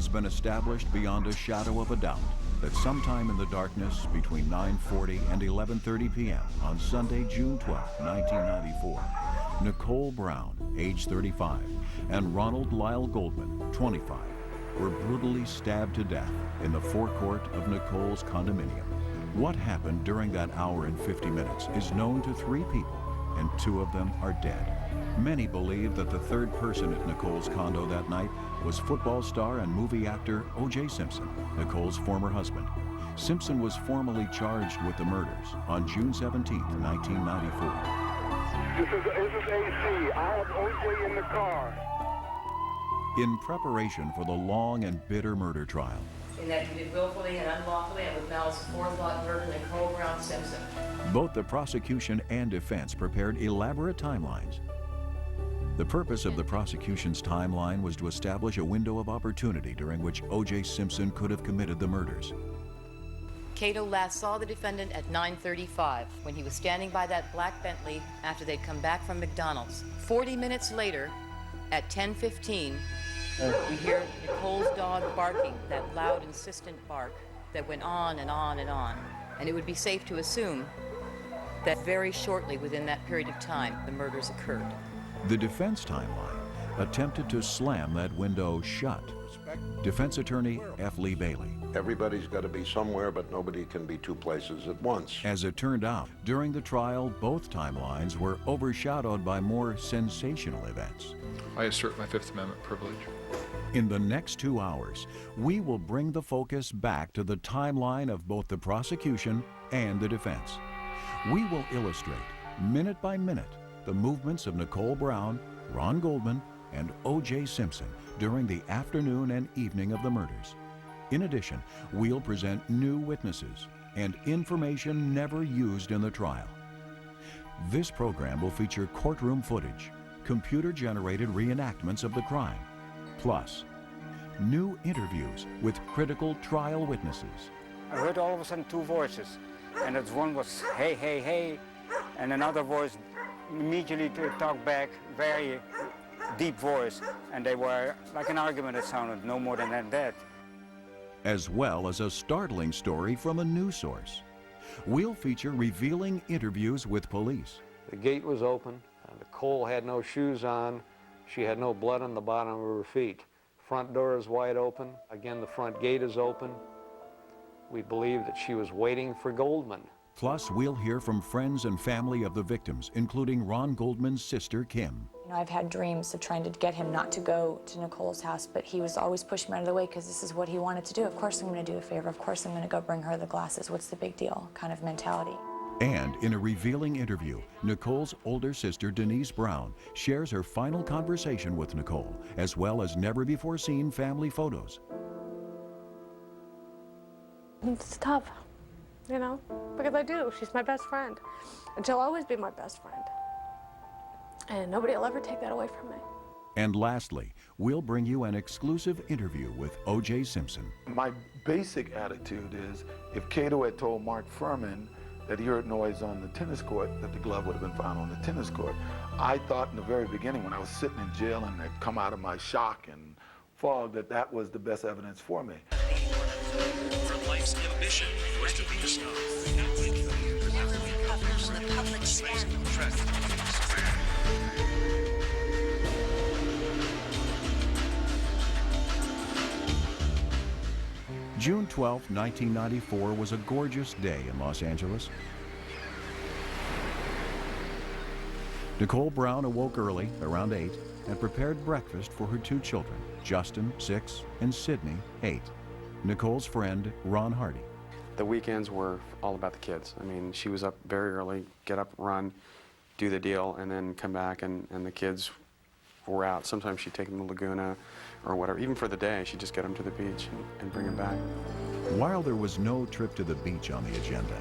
has been established beyond a shadow of a doubt that sometime in the darkness between 9:40 and 11:30 p.m. on Sunday, June 12, 1994, Nicole Brown, age 35, and Ronald Lyle Goldman, 25, were brutally stabbed to death in the forecourt of Nicole's condominium. What happened during that hour and 50 minutes is known to 3 people, and 2 of them are dead. Many believe that the third person at Nicole's condo that night was football star and movie actor O.J. Simpson, Nicole's former husband. Simpson was formally charged with the murders on June 17, 1994. This is AC. I have O.J. in the car. In preparation for the long and bitter murder trial, in that he did willfully and unlawfully and with malice aforethought murder Nicole Brown Simpson. both the prosecution and defense prepared elaborate timelines. The purpose of the prosecution's timeline was to establish a window of opportunity during which O.J. Simpson could have committed the murders. Cato last saw the defendant at 9:35 when he was standing by that black Bentley after they'd come back from McDonald's. 40 minutes later, at 10:15, we hear Nicole's dog barking, that loud, insistent bark that went on and on and on. And it would be safe to assume that very shortly within that period of time, the murders occurred. The defense timeline attempted to slam that window shut. Defense attorney F. Lee Bailey. Everybody's got to be somewhere, but nobody can be 2 places at once. As it turned out, during the trial, both timelines were overshadowed by more sensational events. I assert my Fifth Amendment privilege. In the next 2 hours, we will bring the focus back to the timeline of both the prosecution and the defense. We will illustrate, minute by minute, the movements of Nicole Brown, Ron Goldman, and O.J. Simpson during the afternoon and evening of the murders. In addition, we'll present new witnesses and information never used in the trial. This program will feature courtroom footage, computer-generated reenactments of the crime, plus new interviews with critical trial witnesses. I heard all of a sudden 2 voices, and that one was, hey, hey, hey, and another voice immediately talked back, very deep voice, and they were like an argument. It sounded no more than that. As well as a startling story from a news source. We'll feature revealing interviews with police. The gate was open. Nicole had no shoes on. She had no blood on the bottom of her feet. Front door is wide open. Again, the front gate is open. We believe that she was waiting for Goldman. Plus, we'll hear from friends and family of the victims, including Ron Goldman's sister, Kim. You know, I've had dreams of trying to get him not to go to Nicole's house, but he was always pushing me out of the way because this is what he wanted to do. Of course I'm going to do a favor. Of course I'm going to go bring her the glasses. What's the big deal? Kind of mentality. And in a revealing interview, Nicole's older sister, Denise Brown, shares her final conversation with Nicole, as well as never-before-seen family photos. It's tough, you know, because I do. She's my best friend, and she'll always be my best friend. And nobody will ever take that away from me. And lastly, we'll bring you an exclusive interview with O.J. Simpson. My basic attitude is, if Cato had told Mark Furman that he heard noise on the tennis court, that the glove would have been found on the tennis court. I thought in the very beginning, when I was sitting in jail and I'd come out of my shock and fog, that that was the best evidence for me. From life's ambition, west of the snow. June 12, 1994 was a gorgeous day in Los Angeles. Nicole Brown awoke early, around 8, and prepared breakfast for her 2 children, Justin, 6, and Sydney, 8. Nicole's friend, Ron Hardy. The weekends were all about the kids. I mean, she was up very early, get up, run, do the deal, and then come back, and the kids were out. Sometimes she'd take them to Laguna or whatever. Even for the day, she'd just get them to the beach and bring them back. While there was no trip to the beach on the agenda,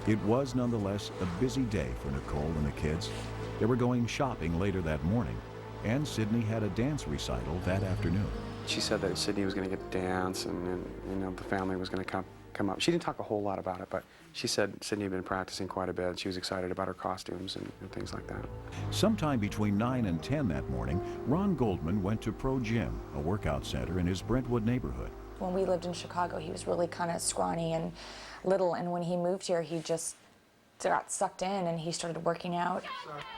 it was nonetheless a busy day for Nicole and the kids. They were going shopping later that morning, and Sydney had a dance recital that afternoon. She said that Sydney was going to get to dance, and you know, the family was going to come come up. She didn't talk a whole lot about it, but she said Sydney had been practicing quite a bit. She was excited about her costumes and things like that. Sometime between 9 and 10 that morning, Ron Goldman went to Pro Gym, a workout center in his Brentwood neighborhood. When we lived in Chicago, he was really kind of scrawny and little, and when he moved here, he just got sucked in and he started working out.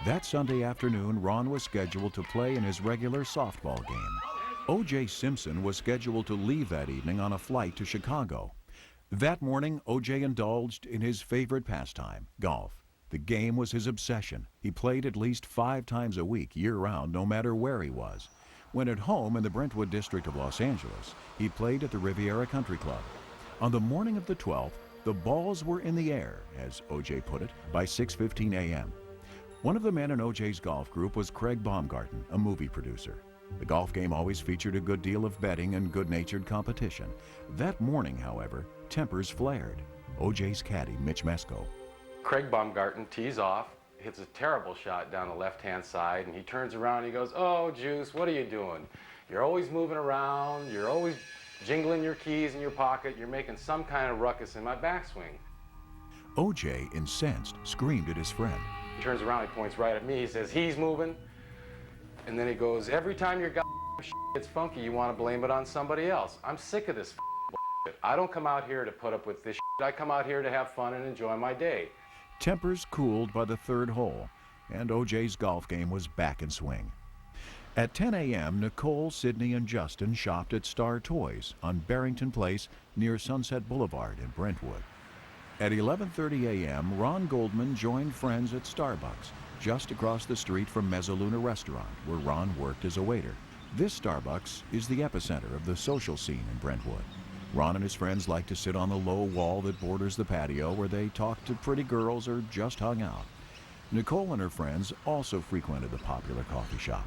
That Sunday afternoon, Ron was scheduled to play in his regular softball game. O.J. Simpson was scheduled to leave that evening on a flight to Chicago. That morning, O.J. indulged in his favorite pastime, golf. The game was his obsession. He played at least 5 times a week, year-round, no matter where he was. When at home in the Brentwood district of Los Angeles, he played at the Riviera Country Club. On the morning of the 12th, the balls were in the air, as O.J. put it, by 6:15 a.m. One of the men in O.J.'s golf group was Craig Baumgarten, a movie producer. The golf game always featured a good deal of betting and good-natured competition. That morning, however, tempers flared. O.J.'s caddy, Mitch Mesko. Craig Baumgarten tees off, hits a terrible shot down the left-hand side, and he turns around and he goes, "Oh, Juice, what are you doing? You're always moving around, you're always jingling your keys in your pocket, you're making some kind of ruckus in my backswing." O.J., incensed, screamed at his friend. He turns around, he points right at me, he says, "He's moving." And then he goes, "Every time your shit gets funky, you want to blame it on somebody else. I'm sick of this bullshit. I don't come out here to put up with this shit. I come out here to have fun and enjoy my day." Tempers cooled by the 3rd hole, and O.J.'s golf game was back in swing. At 10 a.m., Nicole, Sydney, and Justin shopped at Star Toys on Barrington Place near Sunset Boulevard in Brentwood. At 11:30 a.m., Ron Goldman joined friends at Starbucks, just across the street from Mezzaluna Restaurant, where Ron worked as a waiter. This Starbucks is the epicenter of the social scene in Brentwood. Ron and his friends like to sit on the low wall that borders the patio where they talk to pretty girls or just hung out. Nicole and her friends also frequented the popular coffee shop.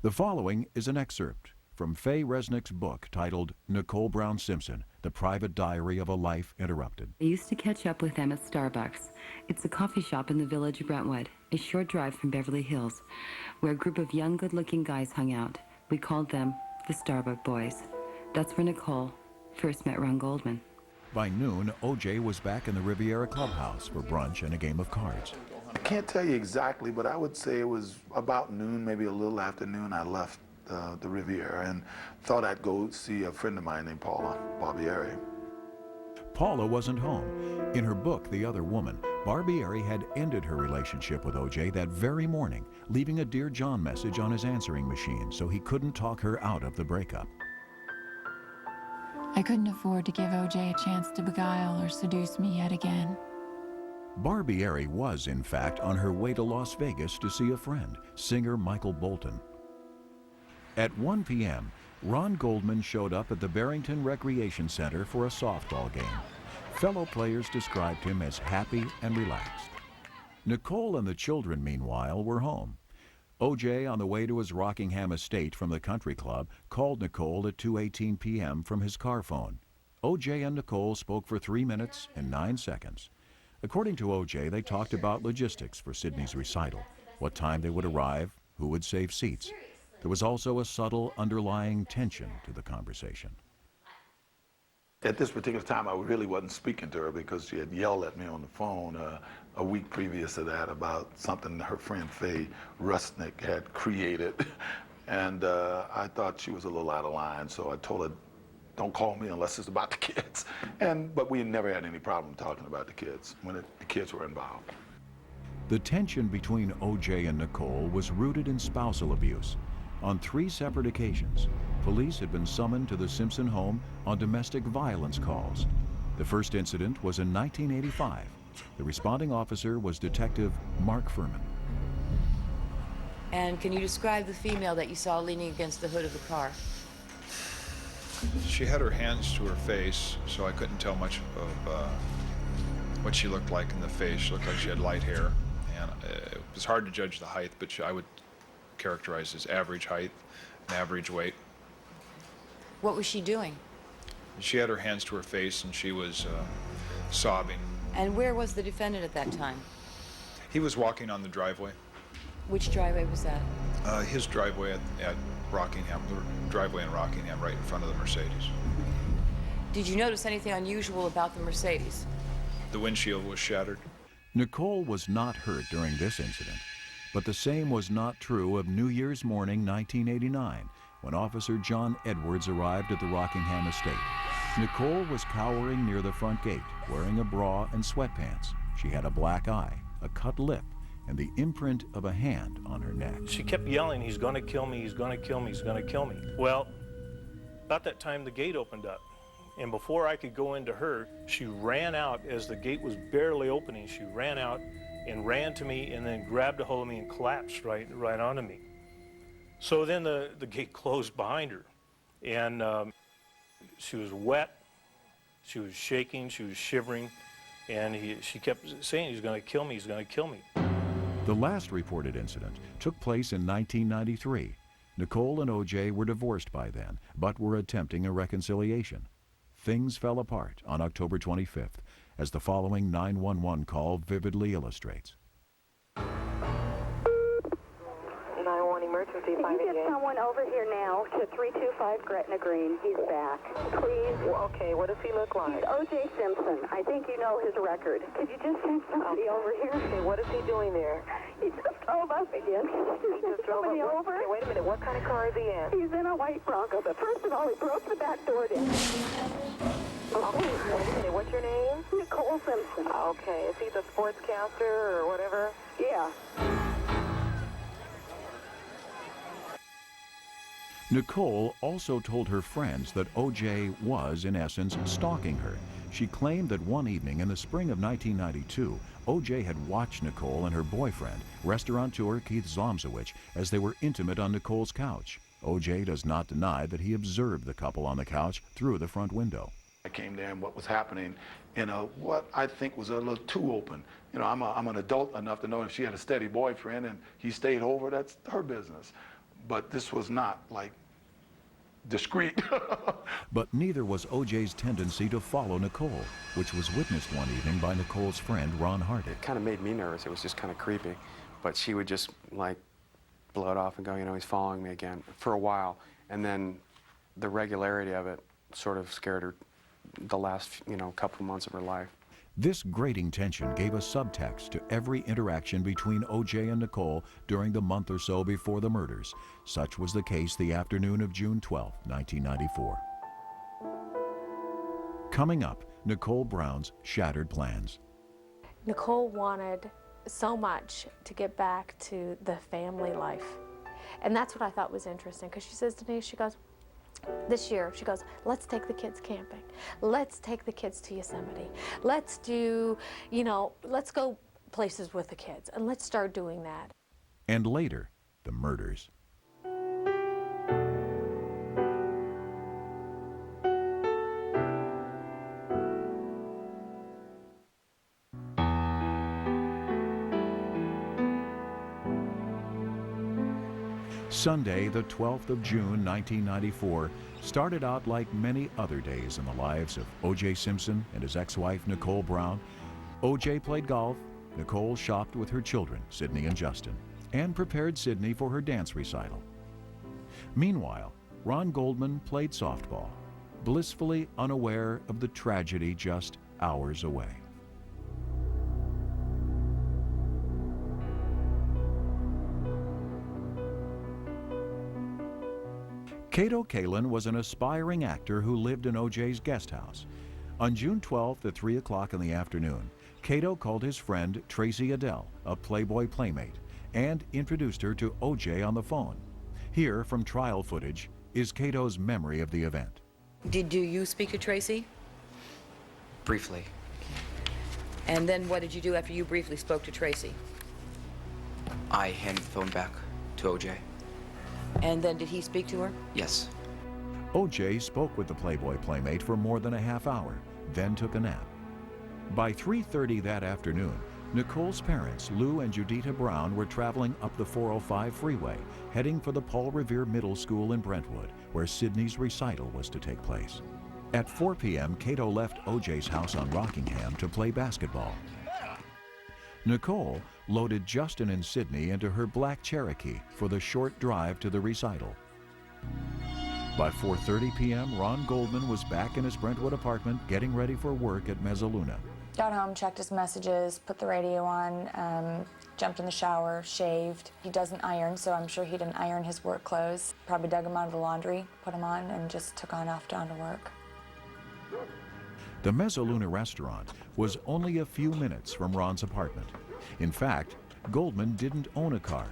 The following is an excerpt from Faye Resnick's book titled Nicole Brown Simpson, The Private Diary of a Life Interrupted. I used to catch up with them at Starbucks. It's a coffee shop in the village of Brentwood, a short drive from Beverly Hills, where a group of young, good-looking guys hung out. We called them the Starbuck Boys. That's where Nicole first met Ron Goldman. By noon, O.J. was back in the Riviera Clubhouse for brunch and a game of cards. I can't tell you exactly, but I would say it was about noon, maybe a little after noon. I left the Riviera and thought I'd go see a friend of mine named Paula Barbieri. Paula wasn't home. In her book, The Other Woman, Barbieri had ended her relationship with O.J. that very morning, leaving a Dear John message on his answering machine so he couldn't talk her out of the breakup. I couldn't afford to give O.J. a chance to beguile or seduce me yet again. Barbieri was, in fact, on her way to Las Vegas to see a friend, singer Michael Bolton. At 1 p.m., Ron Goldman showed up at the Barrington Recreation Center for a softball game. Fellow players described him as happy and relaxed. Nicole and the children, meanwhile, were home. O.J., on the way to his Rockingham estate from the country club, called Nicole at 2:18 p.m. from his car phone. O.J. and Nicole spoke for 3 minutes and 9 seconds. According to O.J., they talked about logistics for Sydney's recital, what time they would arrive, who would save seats. There was also a subtle underlying tension to the conversation. At this particular time, I really wasn't speaking to her because she had yelled at me on the phone a week previous to that about something her friend Faye Resnick had created. And I thought she was a little out of line, so I told her, "Don't call me unless it's about the kids." But we never had any problem talking about the kids when the kids were involved. The tension between O.J. and Nicole was rooted in spousal abuse. On 3 separate occasions, police had been summoned to the Simpson home on domestic violence calls. The first incident was in 1985. The responding officer was Detective Mark Furman. And can you describe the female that you saw leaning against the hood of the car? She had her hands to her face, so I couldn't tell much of what she looked like in the face. She looked like she had light hair, and it was hard to judge the height, but I would characterize as average height and average weight. What was she doing? She had her hands to her face, and she was sobbing. And where was the defendant at that time? He was walking on the driveway. Which driveway was that? His driveway at Rockingham, the driveway in Rockingham, right in front of the Mercedes. Did you notice anything unusual about the Mercedes? The windshield was shattered. Nicole was not hurt during this incident, but the same was not true of New Year's morning 1989, when Officer John Edwards arrived at the Rockingham estate. Nicole was cowering near the front gate, wearing a bra and sweatpants. She had a black eye, a cut lip, and the imprint of a hand on her neck. She kept yelling, "He's gonna kill me, he's gonna kill me, he's gonna kill me." Well, about that time the gate opened up, and before I could go into her, she ran out as the gate was barely opening. She ran out and ran to me and then grabbed a hold of me and collapsed right onto me. So then the gate closed behind her, and she was wet, she was shaking, she was shivering, and she kept saying, "He's gonna kill me, he's gonna kill me." The last reported incident took place in 1993. Nicole and O.J. were divorced by then, but were attempting a reconciliation. Things fell apart on October 25th, as the following 911 call vividly illustrates. 911 emergency. Can you get someone over here now to 325 Gretna Green? He's back. Please. Well, okay, what does he look like? He's O.J. Simpson. I think you know his record. Could you just send somebody over here? Okay, what is he doing there? He just drove up again. He just drove somebody up. over? Okay, wait a minute. What kind of car is he in? He's in a white Bronco, but first of all, he broke the back door down. Okay, wait a minute. What's your name? Nicole Simpson. Okay, is he the sportscaster or whatever? Yeah. Nicole also told her friends that O.J. was, in essence, stalking her. She claimed that one evening in the spring of 1992, O.J. had watched Nicole and her boyfriend, restaurateur Keith Zlomzowicz, as they were intimate on Nicole's couch. O.J. does not deny that he observed the couple on the couch through the front window. I came there and what was happening in what I think was a little too open. You know, I'm an adult enough to know if she had a steady boyfriend and he stayed over, that's her business. But this was not, like, discreet. But neither was O.J.'s tendency to follow Nicole, which was witnessed one evening by Nicole's friend, Ron Hardy. It kind of made me nervous. It was just kind of creepy. But she would just, like, blow it off and go, you know, he's following me again for a while. And then the regularity of it sort of scared her the last, couple months of her life. This grating tension gave a subtext to every interaction between O.J. and Nicole during the month or so before the murders. Such was the case the afternoon of June 12, 1994. Coming up, Nicole Brown's shattered plans. Nicole wanted so much to get back to the family life. And that's what I thought was interesting, because she says to me, she goes, this year, she goes, let's take the kids camping. Let's take the kids to Yosemite. Let's do, let's go places with the kids, and let's start doing that. And later, the murders. Sunday, the 12th of June, 1994, started out like many other days in the lives of O.J. Simpson and his ex-wife, Nicole Brown. O.J. played golf, Nicole shopped with her children, Sydney and Justin, and prepared Sydney for her dance recital. Meanwhile, Ron Goldman played softball, blissfully unaware of the tragedy just hours away. Cato Kalin was an aspiring actor who lived in O.J.'s guest house. On June 12th at 3 o'clock in the afternoon, Cato called his friend Tracy Adele, a Playboy playmate, and introduced her to O.J. on the phone. Here, from trial footage, is Cato's memory of the event. Did you speak to Tracy? Briefly. And then what did you do after you briefly spoke to Tracy? I handed the phone back to O.J. And then did he speak to her? Yes. O.J. spoke with the Playboy playmate for more than a half hour, then took a nap. By 3:30 that afternoon, Nicole's parents, Lou and Judita Brown, were traveling up the 405 freeway, heading for the Paul Revere Middle School in Brentwood, where Sydney's recital was to take place. At 4 p.m., Cato left O.J.'s house on Rockingham to play basketball. Nicole loaded Justin and Sydney into her black Cherokee for the short drive to the recital. By 4:30 p.m., Ron Goldman was back in his Brentwood apartment getting ready for work at Mezzaluna. Got home, checked his messages, put the radio on, jumped in the shower, shaved. He doesn't iron, so I'm sure he didn't iron his work clothes. Probably dug him out of the laundry, put him on, and just took on off down to work. The Mezzaluna restaurant was only a few minutes from Ron's apartment. In fact, Goldman didn't own a car,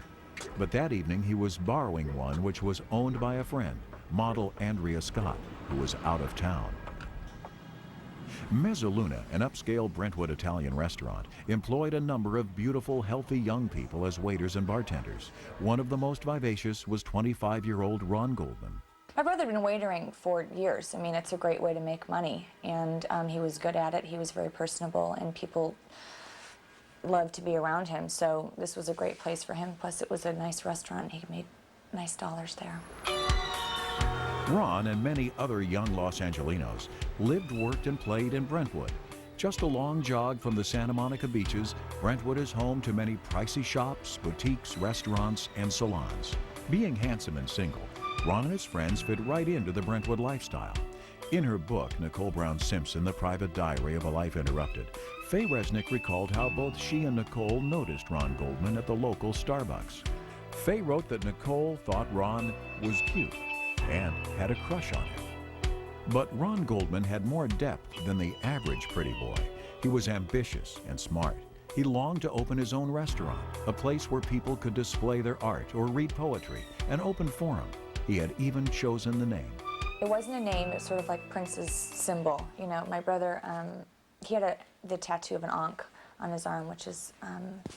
but that evening he was borrowing one which was owned by a friend, model Andrea Scott, who was out of town. Mezzaluna, an upscale Brentwood Italian restaurant, employed a number of beautiful, healthy young people as waiters and bartenders. One of the most vivacious was 25-year-old Ron Goldman. My brother had been waitering for years. I mean, it's a great way to make money, and he was good at it. He was very personable, and people loved to be around him, so this was a great place for him. Plus, it was a nice restaurant. He made nice dollars there. Ron and many other young Los Angelenos lived, worked, and played in Brentwood. Just a long jog from the Santa Monica beaches, Brentwood is home to many pricey shops, boutiques, restaurants, and salons. Being handsome and single, Ron and his friends fit right into the Brentwood lifestyle. In her book, Nicole Brown Simpson, The Private Diary of a Life Interrupted, Faye Resnick recalled how both she and Nicole noticed Ron Goldman at the local Starbucks. Faye wrote that Nicole thought Ron was cute and had a crush on him. But Ron Goldman had more depth than the average pretty boy. He was ambitious and smart. He longed to open his own restaurant, a place where people could display their art or read poetry, an open forum. He had even chosen the name. It wasn't a name, it was sort of like Prince's symbol. You know, my brother, he had the tattoo of an ankh on his arm, which is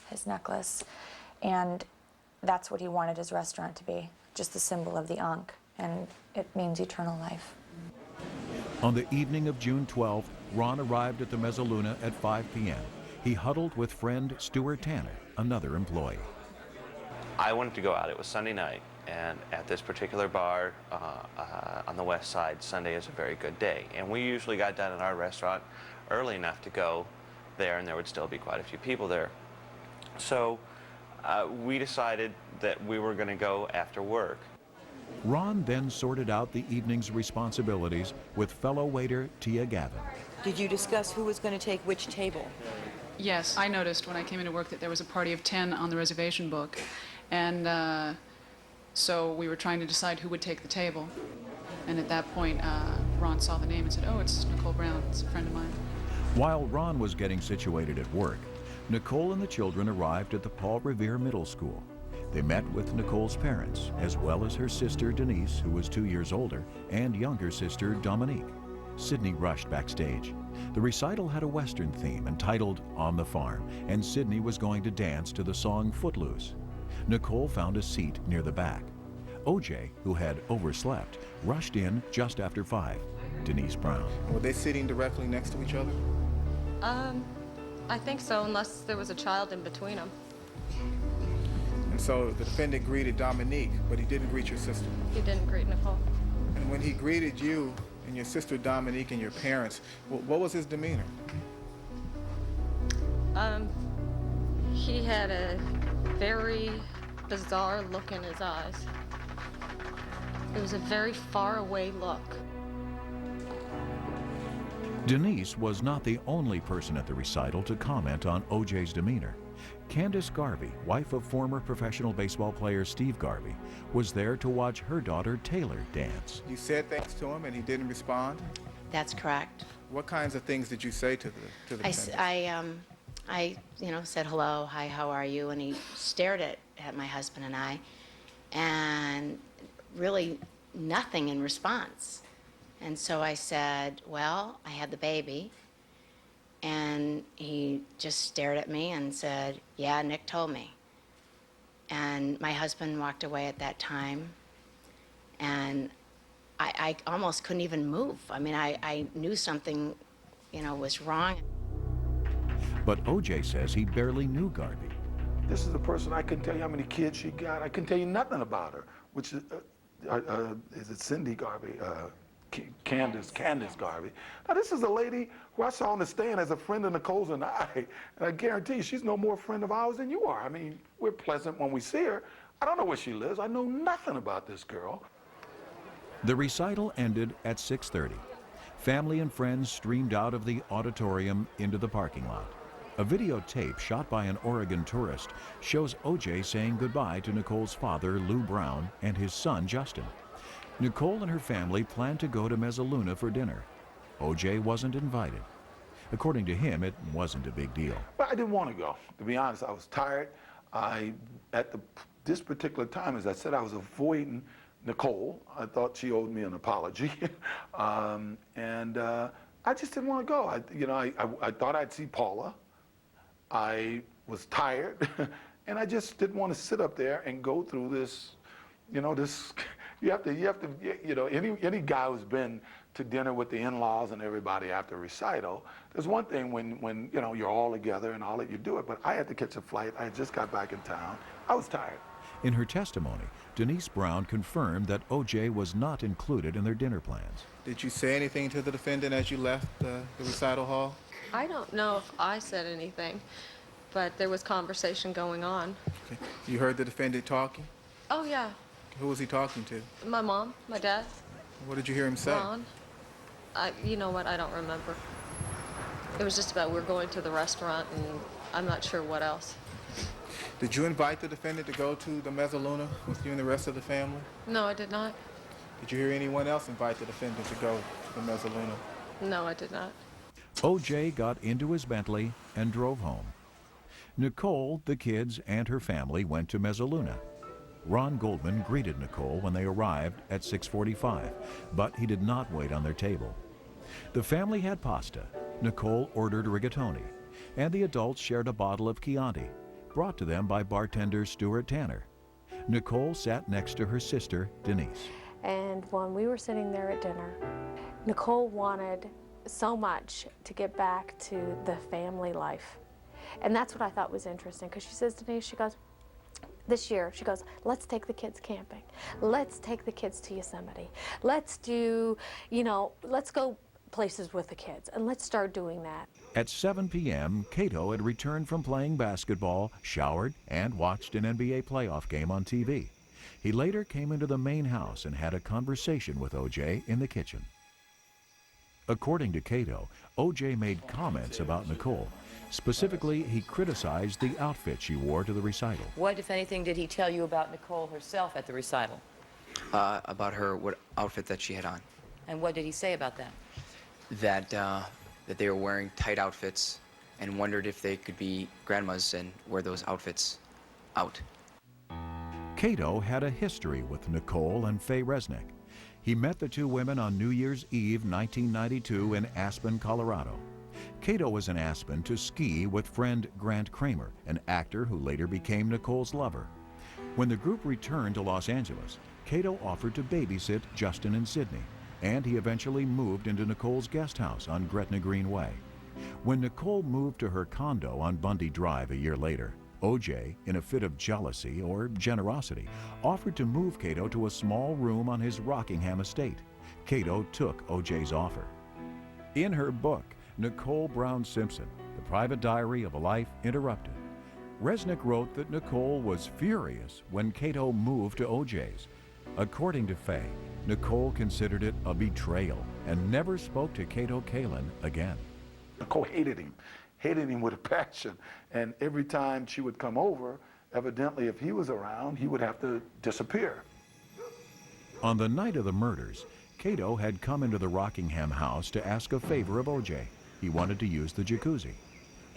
his necklace. And that's what he wanted his restaurant to be, just the symbol of the ankh. And it means eternal life. On the evening of June 12th, Ron arrived at the Mezzaluna at 5 p.m. He huddled with friend Stuart Tanner, another employee. I wanted to go out. It was Sunday night, and at this particular bar on the west side, Sunday is a very good day. And we usually got done in our restaurant early enough to go there, and there would still be quite a few people there. So we decided that we were going to go after work. Ron then sorted out the evening's responsibilities with fellow waiter Tia Gavin. Did you discuss who was going to take which table? Yes, I noticed when I came into work that there was a party of 10 on the reservation book, and so we were trying to decide who would take the table. And at that point, Ron saw the name and said, "Oh, it's Nicole Brown, it's a friend of mine." While Ron was getting situated at work, Nicole and the children arrived at the Paul Revere Middle School. They met with Nicole's parents, as well as her sister Denise, who was 2 years older, and younger sister Dominique. Sydney rushed backstage. The recital had a Western theme entitled On the Farm, and Sydney was going to dance to the song Footloose. Nicole found a seat near the back. OJ, who had overslept, rushed in just after 5. Denise Brown. Were they sitting directly next to each other? I think so, unless there was a child in between them. And so the defendant greeted Dominique, but he didn't greet your sister. He didn't greet Nicole. And when he greeted you and your sister Dominique and your parents, what was his demeanor? He had a very bizarre look in his eyes. It was a very far away look. Denise was not the only person at the recital to comment on OJ's demeanor. Candace Garvey, wife of former professional baseball player Steve Garvey, was there to watch her daughter Taylor dance. You said things to him and he didn't respond? That's correct. What kinds of things did you say to the defendant? I said hello, hi, how are you? And he stared at my husband and I, and really nothing in response. And so I said, well, I had the baby. And he just stared at me and said, yeah, Nick told me. And my husband walked away at that time. And I almost couldn't even move. I mean, I knew something, was wrong. But OJ says he barely knew Garvey. This is a person, I couldn't tell you how many kids she got. I couldn't tell you nothing about her, which is it Cindy Garvey? Candace Garvey. Now, this is a lady who I saw on the stand as a friend of Nicole's and I guarantee you she's no more a friend of ours than you are. I mean, we're pleasant when we see her. I don't know where she lives. I know nothing about this girl. The recital ended at 6:30. Family and friends streamed out of the auditorium into the parking lot. A videotape shot by an Oregon tourist shows O.J. saying goodbye to Nicole's father, Lou Brown, and his son, Justin. Nicole and her family planned to go to Mezzaluna for dinner. O.J. wasn't invited. According to him, it wasn't a big deal. But I didn't want to go. To be honest, I was tired. This particular time, as I said, I was avoiding Nicole. I thought she owed me an apology. I just didn't want to go. I thought I'd see Paula. I was tired, and I just didn't want to sit up there and go through this, any guy who's been to dinner with the in-laws and everybody after a recital, there's one thing when you're all together and I'll let you do it, but I had to catch a flight. I had just got back in town. I was tired. In her testimony, Denise Brown confirmed that O.J. was not included in their dinner plans. Did you say anything to the defendant as you left the recital hall? I don't know if I said anything, but there was conversation going on. Okay. You heard the defendant talking? Oh, yeah. Who was he talking to? My mom, my dad. What did you hear him say? Ron. You know what? I don't remember. It was just about we're going to the restaurant, and I'm not sure what else. Did you invite the defendant to go to the Mezzaluna with you and the rest of the family? No, I did not. Did you hear anyone else invite the defendant to go to the Mezzaluna? No, I did not. O.J. got into his Bentley and drove home. Nicole, the kids, and her family went to Mezzaluna. Ron Goldman greeted Nicole when they arrived at 6:45, but he did not wait on their table. The family had pasta. Nicole ordered rigatoni, and the adults shared a bottle of Chianti, brought to them by bartender Stuart Tanner. Nicole sat next to her sister, Denise. And when we were sitting there at dinner, Nicole wanted so much to get back to the family life. And that's what I thought was interesting, because she says, Denise, she goes, this year, she goes, let's take the kids camping. Let's take the kids to Yosemite. Let's do, let's go places with the kids, and let's start doing that. At 7 p.m., Cato had returned from playing basketball, showered, and watched an NBA playoff game on TV. He later came into the main house and had a conversation with O.J. in the kitchen. According to Cato, O.J. made comments about Nicole. Specifically, he criticized the outfit she wore to the recital. What, if anything, did he tell you about Nicole herself at the recital? About what outfit that she had on. And what did he say about that? That they were wearing tight outfits and wondered if they could be grandmas and wear those outfits out. Cato had a history with Nicole and Faye Resnick. He met the two women on New Year's Eve 1992 in Aspen, Colorado. Cato was in Aspen to ski with friend Grant Kramer, an actor who later became Nicole's lover. When the group returned to Los Angeles, Cato offered to babysit Justin and Sydney, and he eventually moved into Nicole's guest house on Gretna Green Way. When Nicole moved to her condo on Bundy Drive a year later, O.J., in a fit of jealousy or generosity, offered to move Cato to a small room on his Rockingham estate. Cato took O.J.'s offer. In her book, Nicole Brown Simpson, The Private Diary of a Life Interrupted, Resnick wrote that Nicole was furious when Cato moved to O.J.'s. According to Faye, Nicole considered it a betrayal and never spoke to Cato Kalin again. Nicole hated him with a passion. And every time she would come over, evidently if he was around, he would have to disappear. On the night of the murders, Cato had come into the Rockingham house to ask a favor of O.J. He wanted to use the jacuzzi.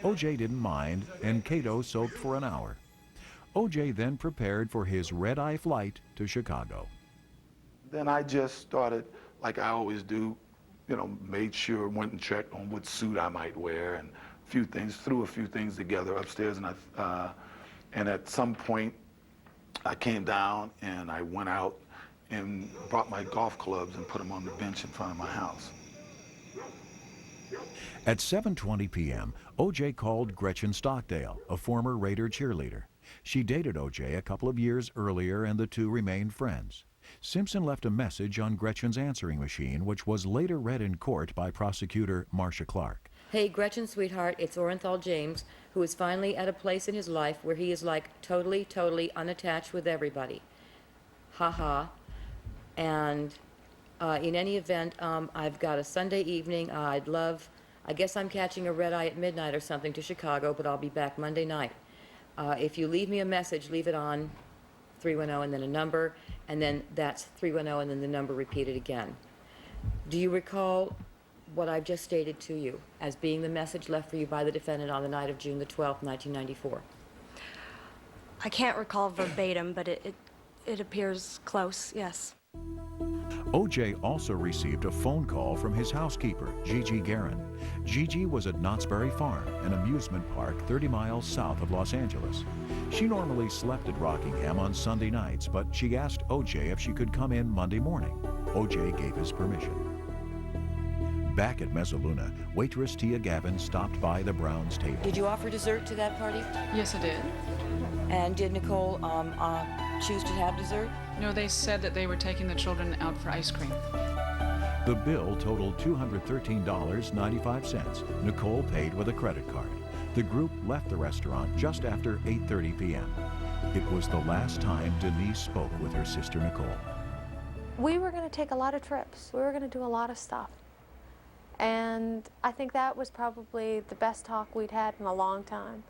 O.J. didn't mind, and Cato soaked for an hour. O.J. then prepared for his red-eye flight to Chicago. Then I just started, like I always do, made sure, went and checked on what suit I might wear and threw a few things together upstairs. And at some point, I came down and I went out and brought my golf clubs and put them on the bench in front of my house. At 7:20 p.m., O.J. called Gretchen Stockdale, a former Raider cheerleader. She dated O.J. a couple of years earlier, and the two remained friends. Simpson left a message on Gretchen's answering machine, which was later read in court by prosecutor Marcia Clark. Hey, Gretchen, sweetheart, it's Orenthal James, who is finally at a place in his life where he is like totally unattached with everybody. Ha ha. And In any event, I've got a Sunday evening. I guess I'm catching a red eye at midnight or something to Chicago, but I'll be back Monday night. If you leave me a message, leave it on 310 and then a number, and then that's 310 and then the number repeated again. Do you recall what I've just stated to you as being the message left for you by the defendant on the night of June the 12th, 1994? I can't recall verbatim, but it appears close, yes. O.J. also received a phone call from his housekeeper, Gigi Guerin. Gigi was at Knott's Berry Farm, an amusement park 30 miles south of Los Angeles. She normally slept at Rockingham on Sunday nights, but she asked O.J. if she could come in Monday morning. O.J. gave his permission. Back at Mezzaluna, waitress Tia Gavin stopped by the Browns' table. Did you offer dessert to that party? Yes, I did. And did Nicole choose to have dessert? No, they said that they were taking the children out for ice cream. The bill totaled $213.95. Nicole paid with a credit card. The group left the restaurant just after 8:30 p.m. It was the last time Denise spoke with her sister Nicole. We were going to take a lot of trips. We were going to do a lot of stuff. And I think that was probably the best talk we'd had in a long time.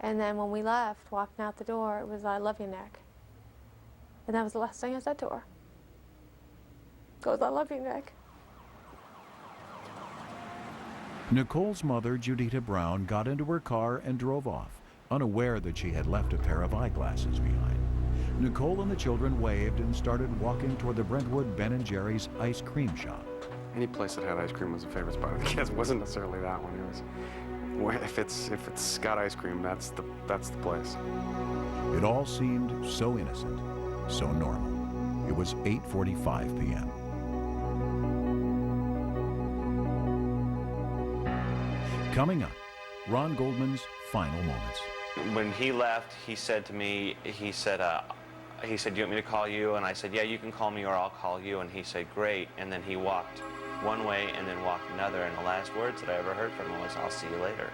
And then when we left, walking out the door, it was, "I love you, Nick." And that was the last thing I said to her. It was, "I love you, Nick." Nicole's mother, Judita Brown, got into her car and drove off, unaware that she had left a pair of eyeglasses behind. Nicole and the children waved and started walking toward the Brentwood Ben & Jerry's ice cream shop. Any place that had ice cream was a favorite spot of the kids. It wasn't necessarily that one. It was, if it's got ice cream, that's the place. It all seemed so innocent, so normal. It was 8:45 p.m. Coming up, Ron Goldman's final moments. When he left, he said to me, he said, "Do you want me to call you?" And I said, "Yeah, you can call me or I'll call you." And he said, "Great." And then he walked one way and then walked another. And the last words that I ever heard from him was, "I'll see you later."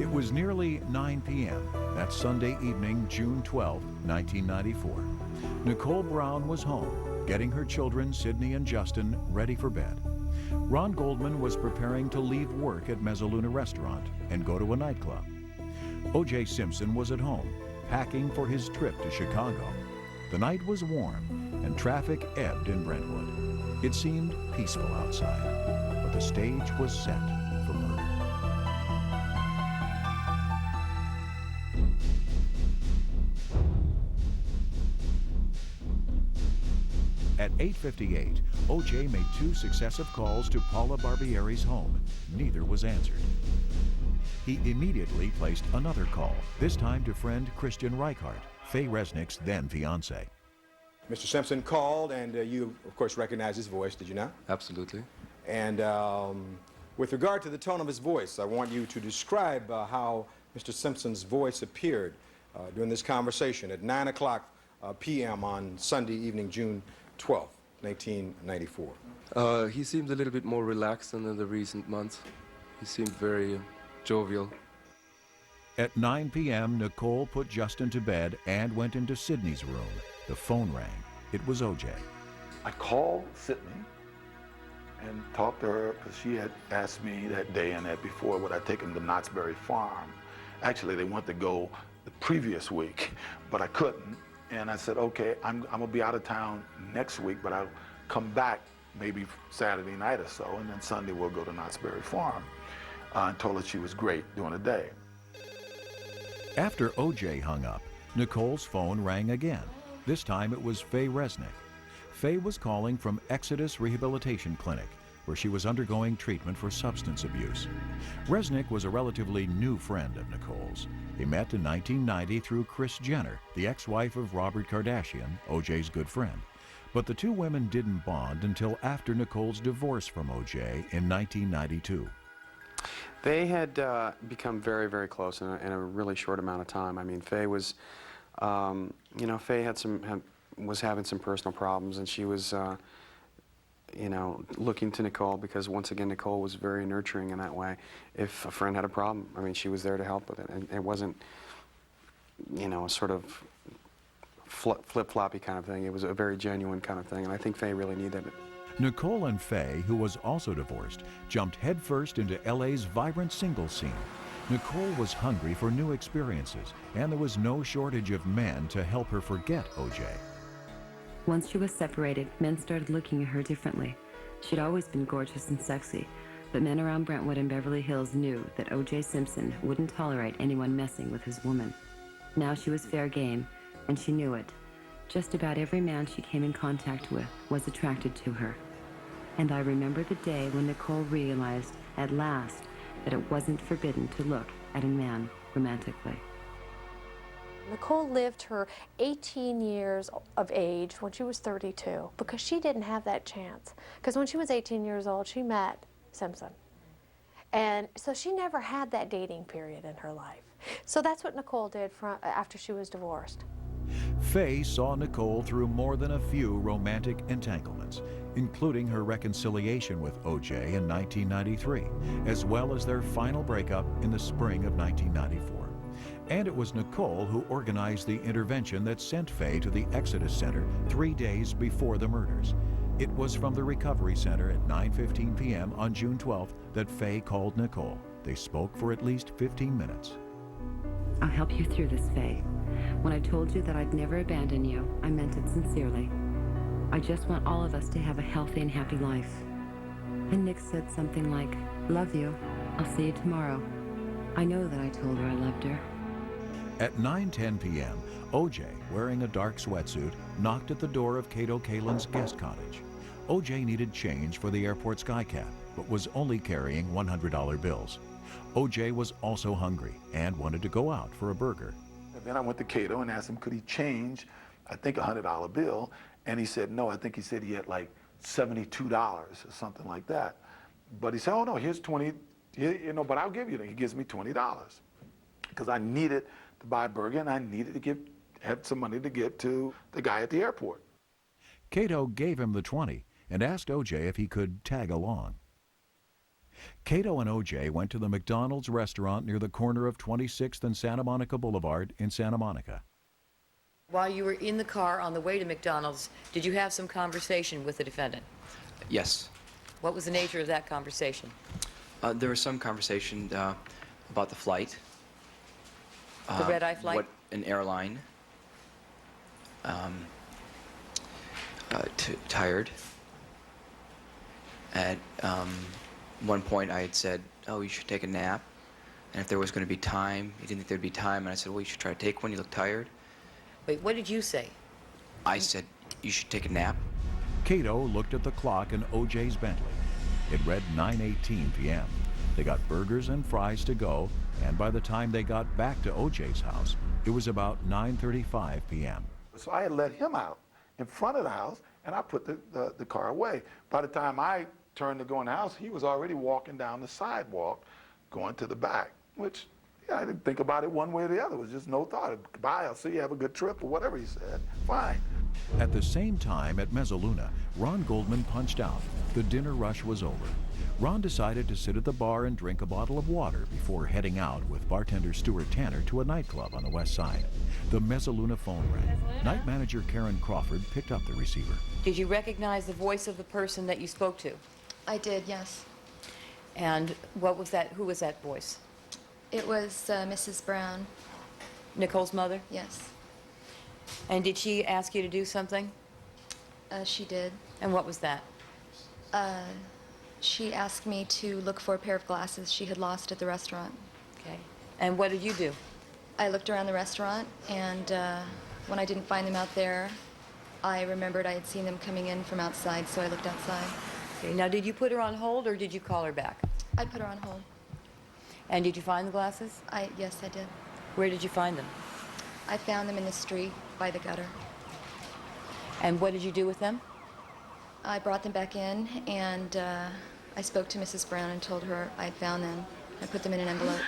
It was nearly 9 p.m. that Sunday evening, June 12, 1994. Nicole Brown was home, getting her children, Sydney and Justin, ready for bed. Ron Goldman was preparing to leave work at Mezzaluna Restaurant and go to a nightclub. O.J. Simpson was at home, packing for his trip to Chicago. The night was warm, and traffic ebbed in Brentwood. It seemed peaceful outside, but the stage was set for murder. At 8:58, O.J. made 2 successive calls to Paula Barbieri's home. Neither was answered. He immediately placed another call, this time to friend Christian Reichart, Faye Resnick's then fiancé. Mr. Simpson called, and you, of course, recognized his voice, did you not? Absolutely. And with regard to the tone of his voice, I want you to describe how Mr. Simpson's voice appeared during this conversation at 9 o'clock p.m. on Sunday evening, June 12th, 1994. He seemed a little bit more relaxed than in the recent months. He seemed very jovial. At 9 p.m., Nicole put Justin to bed and went into Sydney's room. The phone rang. It was O.J. I called Sydney and talked to her because she had asked me that day and that before would I take them to Knott's Berry Farm. Actually, they wanted to go the previous week, but I couldn't. And I said, okay, I'm gonna be out of town next week, but I'll come back maybe Saturday night or so, and then Sunday we'll go to Knott's Berry Farm. And told her she was great during the day. After O.J. hung up, Nicole's phone rang again. This time it was Faye Resnick. Faye was calling from Exodus Rehabilitation Clinic, where she was undergoing treatment for substance abuse. Resnick was a relatively new friend of Nicole's. They met in 1990 through Kris Jenner, the ex-wife of Robert Kardashian, O.J.'s good friend. But the 2 women didn't bond until after Nicole's divorce from O.J. in 1992. They had become very, very close in a really short amount of time. I mean, Faye was, Faye was having some personal problems, and she was, you know, looking to Nicole, because once again, Nicole was very nurturing in that way. If a friend had a problem, I mean, she was there to help with it. And it wasn't, you know, a sort of flip-floppy kind of thing. It was a very genuine kind of thing, and I think Faye really needed it. Nicole and Faye, who was also divorced, jumped headfirst into LA's vibrant singles scene. Nicole was hungry for new experiences, and there was no shortage of men to help her forget O.J. Once she was separated, men started looking at her differently. She'd always been gorgeous and sexy, but men around Brentwood and Beverly Hills knew that O.J. Simpson wouldn't tolerate anyone messing with his woman. Now she was fair game, and she knew it. Just about every man she came in contact with was attracted to her. And I remember the day when Nicole realized, at last, that it wasn't forbidden to look at a man romantically. Nicole lived her 18 years of age when she was 32 because she didn't have that chance. Because when she was 18 years old, she met Simpson. And so she never had that dating period in her life. So that's what Nicole did after she was divorced. Faye saw Nicole through more than a few romantic entanglements, including her reconciliation with O.J. in 1993, as well as their final breakup in the spring of 1994. And it was Nicole who organized the intervention that sent Faye to the Exodus Center 3 days before the murders. It was from the Recovery Center at 9:15 p.m. on June 12th that Faye called Nicole. They spoke for at least 15 minutes. I'll help you through this, Faye. When I told you that I'd never abandon you, I meant it sincerely. I just want all of us to have a healthy and happy life. And Nick said something like, "Love you. I'll see you tomorrow." I know that I told her I loved her. At 9:10 p.m., O.J., wearing a dark sweatsuit, knocked at the door of Cato Kalin's guest cottage. O.J. needed change for the airport skycap, but was only carrying $100 bills. O.J. was also hungry and wanted to go out for a burger. And then I went to Cato and asked him, could he change, I think, a $100 bill? And he said no. I think he said he had like $72 or something like that. But he said, oh no, here's 20, you know, but I'll give you that. He gives me $20 because I needed to buy a burger and I needed to have some money to give to the guy at the airport. Cato gave him the 20 and asked O.J. if he could tag along. Cato and O.J. went to the McDonald's restaurant near the corner of 26th and Santa Monica Boulevard in Santa Monica. While you were in the car on the way to McDonald's, did you have some conversation with the defendant? Yes. What was the nature of that conversation? There was some conversation about the flight. The red-eye flight? What an airline. Tired. At one point I had said, oh, you should take a nap. And if there was going to be time, he didn't think there'd be time. And I said, well, you should try to take one. You look tired. Wait, what did you say? I said, you should take a nap. Cato looked at the clock in O.J.'s Bentley. It read 9:18 p.m. They got burgers and fries to go, and by the time they got back to O.J.'s house, it was about 9:35 p.m. So I had let him out in front of the house, and I put the car away. By the time I turned to go in the house, he was already walking down the sidewalk, going to the back, which, yeah, I didn't think about it one way or the other. It was just no thought. Bye, I'll see you, have a good trip, or whatever he said. Fine. At the same time at Mezzaluna, Ron Goldman punched out. The dinner rush was over. Ron decided to sit at the bar and drink a bottle of water before heading out with bartender Stuart Tanner to a nightclub on the west side. The Mezzaluna phone rang. Night manager Karen Crawford picked up the receiver. Did you recognize the voice of the person that you spoke to? I did, yes. And what was that? Who was that voice? It was Mrs. Brown. Nicole's mother? Yes. And did she ask you to do something? She did. And what was that? She asked me to look for a pair of glasses she had lost at the restaurant. Okay. And what did you do? I looked around the restaurant, and when I didn't find them out there, I remembered I had seen them coming in from outside, so I looked outside. Okay. Now, did you put her on hold, or did you call her back? I put her on hold. And did you find the glasses? Yes, I did. Where did you find them? I found them in the street by the gutter. And what did you do with them? I brought them back in, and I spoke to Mrs. Brown and told her I had found them. I put them in an envelope.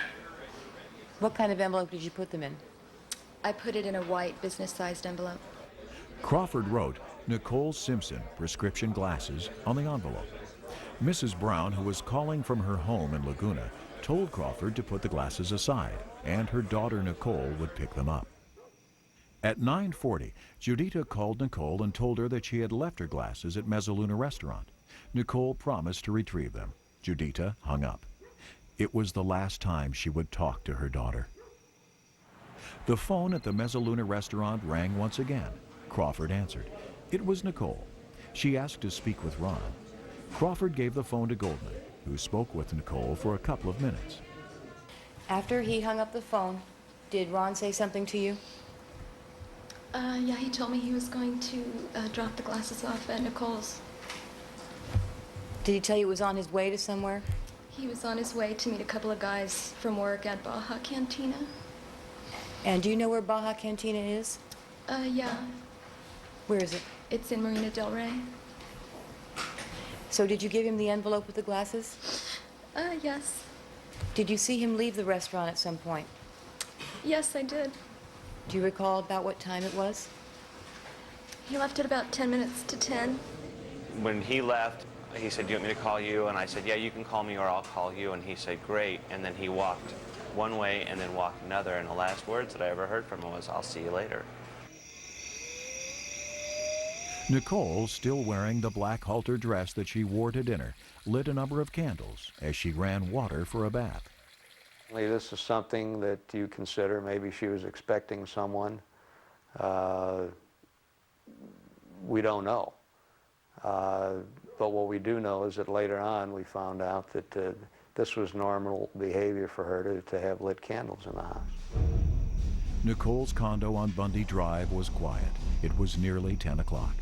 What kind of envelope did you put them in? I put it in a white business-sized envelope. Crawford wrote, Nicole Simpson prescription glasses on the envelope. Mrs. Brown, who was calling from her home in Laguna, told Crawford to put the glasses aside, and her daughter Nicole would pick them up. At 9:40, Judita called Nicole and told her that she had left her glasses at Mezzaluna Restaurant. Nicole promised to retrieve them. Judita hung up. It was the last time she would talk to her daughter. The phone at the Mezzaluna Restaurant rang once again. Crawford answered. It was Nicole. She asked to speak with Ron. Crawford gave the phone to Goldman, who spoke with Nicole for a couple of minutes. After he hung up the phone, did Ron say something to you? Yeah, he told me he was going to drop the glasses off at Nicole's. Did he tell you he was on his way to somewhere? He was on his way to meet a couple of guys from work at Baja Cantina. And do you know where Baja Cantina is? Yeah. Where is it? It's in Marina del Rey. So did you give him the envelope with the glasses? Yes. Did you see him leave the restaurant at some point? Yes, I did. Do you recall about what time it was? He left at about 10 minutes to 10. When he left, he said, do you want me to call you? And I said, yeah, you can call me or I'll call you. And he said, great. And then he walked one way and then walked another. And the last words that I ever heard from him was, I'll see you later. Nicole, still wearing the black halter dress that she wore to dinner, lit a number of candles as she ran water for a bath. This is something that you consider maybe she was expecting someone. We don't know. But what we do know is that later on we found out that this was normal behavior for her to have lit candles in the house. Nicole's condo on Bundy Drive was quiet. It was nearly 10 o'clock.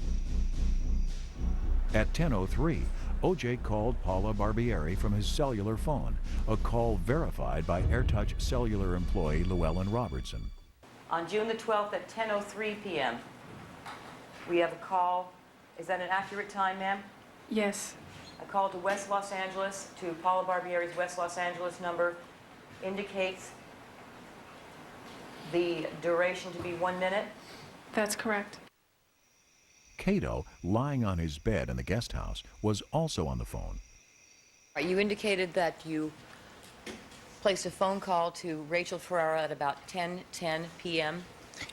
At 10:03, O.J. called Paula Barbieri from his cellular phone, a call verified by AirTouch cellular employee Llewellyn Robertson. On June the 12th at 10:03 p.m., we have a call. Is that an accurate time, ma'am? Yes. A call to West Los Angeles, to Paula Barbieri's West Los Angeles number, indicates the duration to be 1 minute? That's correct. Cato, lying on his bed in the guest house, was also on the phone. You indicated that you placed a phone call to Rachel Ferrara at about 10:10 p.m.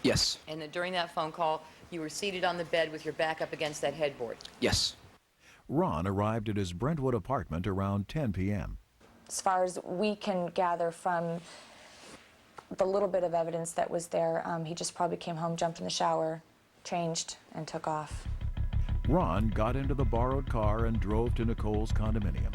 Yes. And that during that phone call, you were seated on the bed with your back up against that headboard. Yes. Ron arrived at his Brentwood apartment around 10 p.m. As far as we can gather from the little bit of evidence that was there, he just probably came home, jumped in the shower, changed, and took off. Ron got into the borrowed car and drove to Nicole's condominium.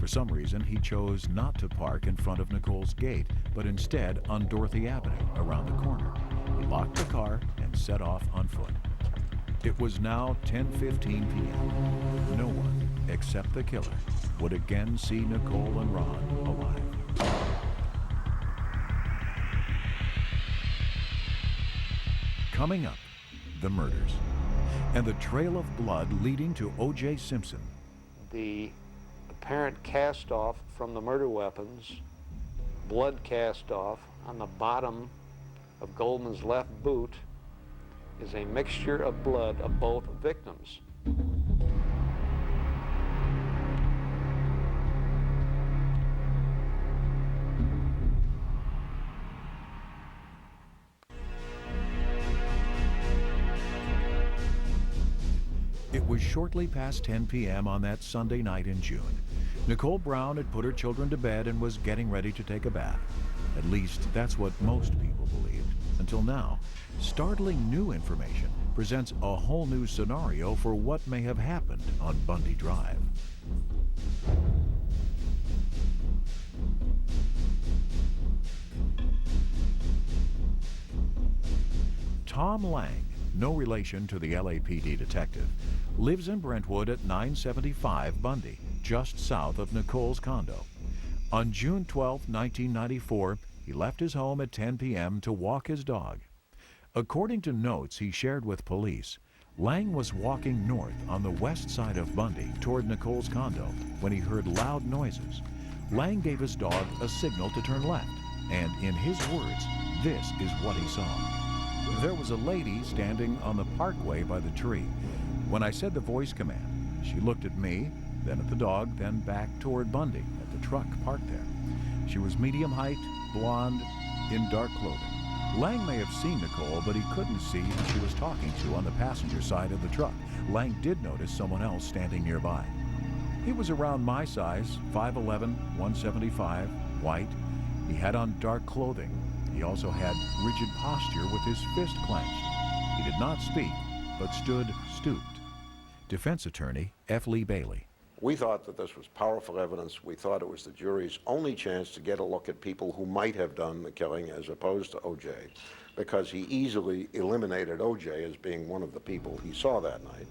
For some reason, he chose not to park in front of Nicole's gate, but instead on Dorothy Avenue, around the corner. He locked the car and set off on foot. It was now 10:15 p.m. No one, except the killer, would again see Nicole and Ron alive. Coming up, the murders, and the trail of blood leading to O.J. Simpson. The apparent cast-off from the murder weapons, blood cast-off on the bottom of Goldman's left boot, is a mixture of blood of both victims. It was shortly past 10 p.m. on that Sunday night in June. Nicole Brown had put her children to bed and was getting ready to take a bath. At least, that's what most people believed. Until now, startling new information presents a whole new scenario for what may have happened on Bundy Drive. Tom Lang, no relation to the LAPD detective, lives in Brentwood at 975 Bundy, just south of Nicole's condo. On June 12, 1994, he left his home at 10 p.m. to walk his dog. According to notes he shared with police, Lang was walking north on the west side of Bundy toward Nicole's condo when he heard loud noises. Lang gave his dog a signal to turn left, and in his words, this is what he saw. There was a lady standing on the parkway by the tree. When I said the voice command, she looked at me, then at the dog, then back toward Bundy at the truck parked there. She was medium height, blonde, in dark clothing. Lang may have seen Nicole, but he couldn't see who she was talking to on the passenger side of the truck. Lang did notice someone else standing nearby. He was around my size, 5'11", 175, white. He had on dark clothing. He also had rigid posture with his fist clenched. He did not speak, but stood stooped. Defense attorney F. Lee Bailey. We thought that this was powerful evidence. We thought it was the jury's only chance to get a look at people who might have done the killing as opposed to O.J., because he easily eliminated O.J. as being one of the people he saw that night.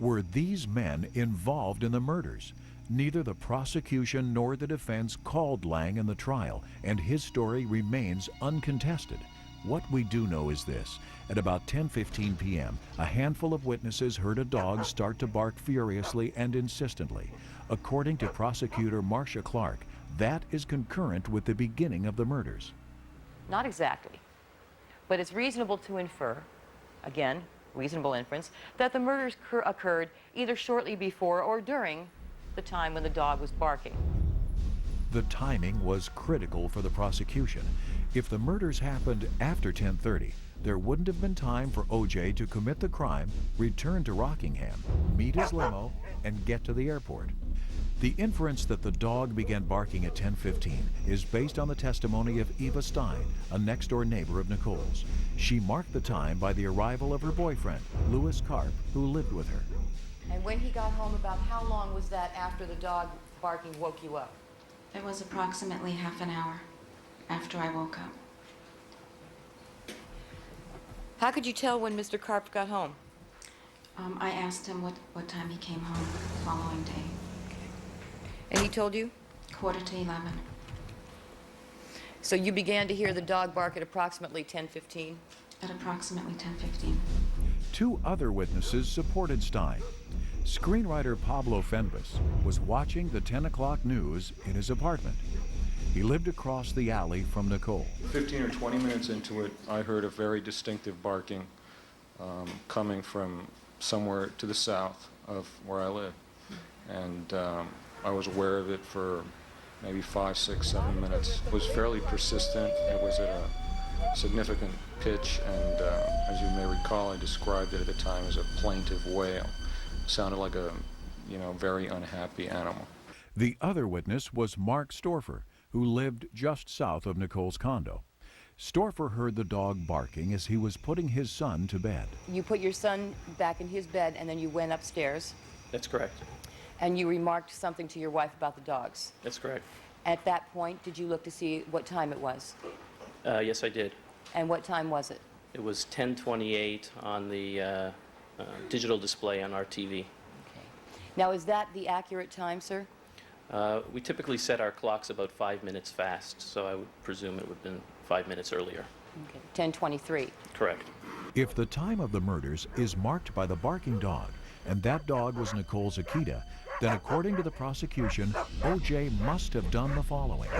Were these men involved in the murders? Neither the prosecution nor the defense called Lang in the trial, and his story remains uncontested. What we do know is this. At about 10:15 p.m., a handful of witnesses heard a dog start to bark furiously and insistently. According to prosecutor Marcia Clark, that is concurrent with the beginning of the murders. Not exactly, but it's reasonable to infer, again, reasonable inference, that the murders occurred either shortly before or during the time when the dog was barking. The timing was critical for the prosecution. If the murders happened after 10:30, there wouldn't have been time for O.J. to commit the crime, return to Rockingham, meet his limo, and get to the airport. The inference that the dog began barking at 10:15 is based on the testimony of Eva Stein, a next-door neighbor of Nicole's. She marked the time by the arrival of her boyfriend, Louis Karp, who lived with her. And when he got home, about how long was that after the dog barking woke you up? It was approximately half an hour after I woke up. How could you tell when Mr. Karp got home? I asked him what time he came home the following day. And he told you? 11:45. So you began to hear the dog bark at approximately 10:15? At approximately 10:15. Two other witnesses supported Stein. Screenwriter Pablo Fenbus was watching the 10 o'clock news in his apartment. He lived across the alley from Nicole. 15 or 20 minutes into it, I heard a very distinctive barking coming from somewhere to the south of where I live. And I was aware of it for maybe 5, 6, 7 minutes. It was fairly persistent. It was at a significant pitch, and as you may recall, I described it at the time as a plaintive wail. It sounded like a, very unhappy animal. The other witness was Mark Storfer, who lived just south of Nicole's condo. Storfer heard the dog barking as he was putting his son to bed. You put your son back in his bed and then you went upstairs? That's correct. And you remarked something to your wife about the dogs? That's correct. At that point, did you look to see what time it was? Yes, I did. And what time was it? It was 10:28 on the digital display on our TV. Okay. Now, is that the accurate time, sir? We typically set our clocks about 5 minutes fast, so I would presume it would have been 5 minutes earlier. Okay. 10:23. Correct. If the time of the murders is marked by the barking dog, and that dog was Nicole's Akita, then according to the prosecution, O.J. must have done the following.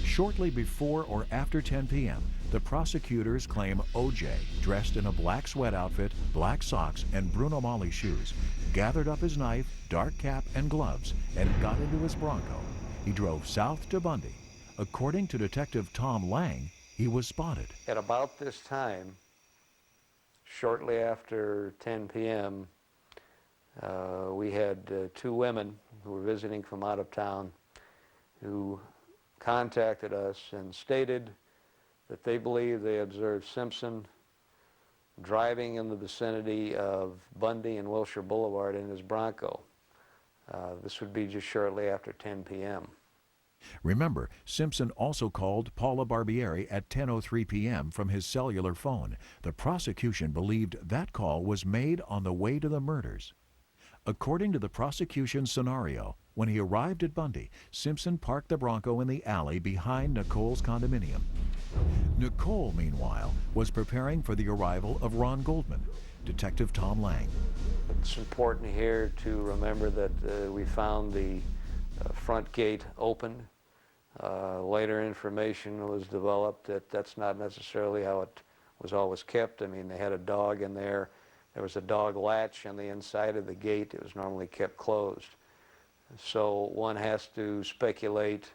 Shortly before or after 10 p.m., the prosecutors claim O.J., dressed in a black sweat outfit, black socks, and Bruno Magli shoes, gathered up his knife, dark cap, and gloves, and got into his Bronco. He drove south to Bundy. According to Detective Tom Lang, he was spotted. At about this time, shortly after 10 p.m., we had two women who were visiting from out of town who contacted us and stated that they believed they observed Simpson driving in the vicinity of Bundy and Wilshire Boulevard in his Bronco. This would be just shortly after 10 p.m. Remember, Simpson also called Paula Barbieri at 10:03 p.m. from his cellular phone. The prosecution believed that call was made on the way to the murders. According to the prosecution's scenario, when he arrived at Bundy, Simpson parked the Bronco in the alley behind Nicole's condominium. Nicole, meanwhile, was preparing for the arrival of Ron Goldman. Detective Tom Lang. It's important here to remember that we found the front gate open. Later information was developed that that's not necessarily how it was always kept. I mean, they had a dog in there There was a dog latch on the inside of the gate. It was normally kept closed. So one has to speculate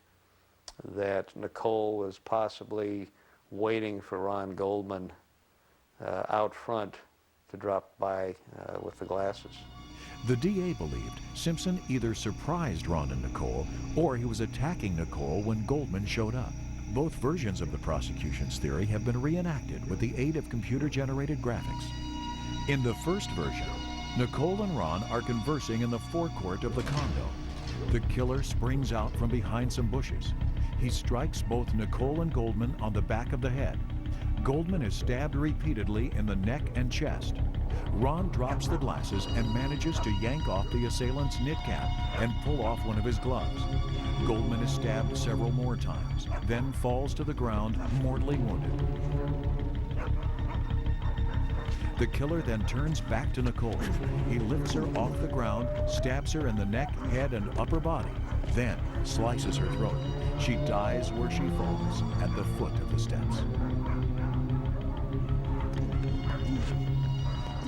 that Nicole was possibly waiting for Ron Goldman out front to drop by with the glasses. The DA believed Simpson either surprised Ron and Nicole or he was attacking Nicole when Goldman showed up. Both versions of the prosecution's theory have been reenacted with the aid of computer-generated graphics. In the first version, Nicole and Ron are conversing in the forecourt of the condo. The killer springs out from behind some bushes. He strikes both Nicole and Goldman on the back of the head. Goldman is stabbed repeatedly in the neck and chest. Ron drops the glasses and manages to yank off the assailant's knit cap and pull off one of his gloves. Goldman is stabbed several more times, then falls to the ground, mortally wounded. The killer then turns back to Nicole. He lifts her off the ground, stabs her in the neck, head, and upper body, then slices her throat. She dies where she falls, at the foot of the steps.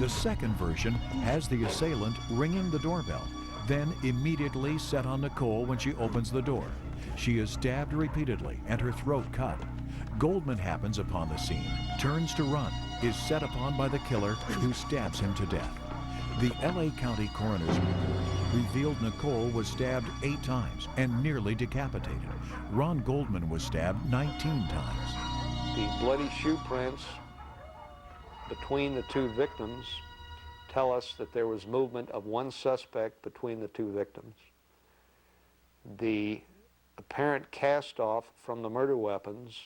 The second version has the assailant ringing the doorbell, then immediately set on Nicole when she opens the door. She is stabbed repeatedly and her throat cut. Goldman happens upon the scene, turns to run, is set upon by the killer who stabs him to death. The LA County Coroner's report revealed Nicole was stabbed 8 times and nearly decapitated. Ron Goldman was stabbed 19 times. The bloody shoe prints between the 2 victims tell us that there was movement of one suspect between the 2 victims. The apparent cast-off from the murder weapons,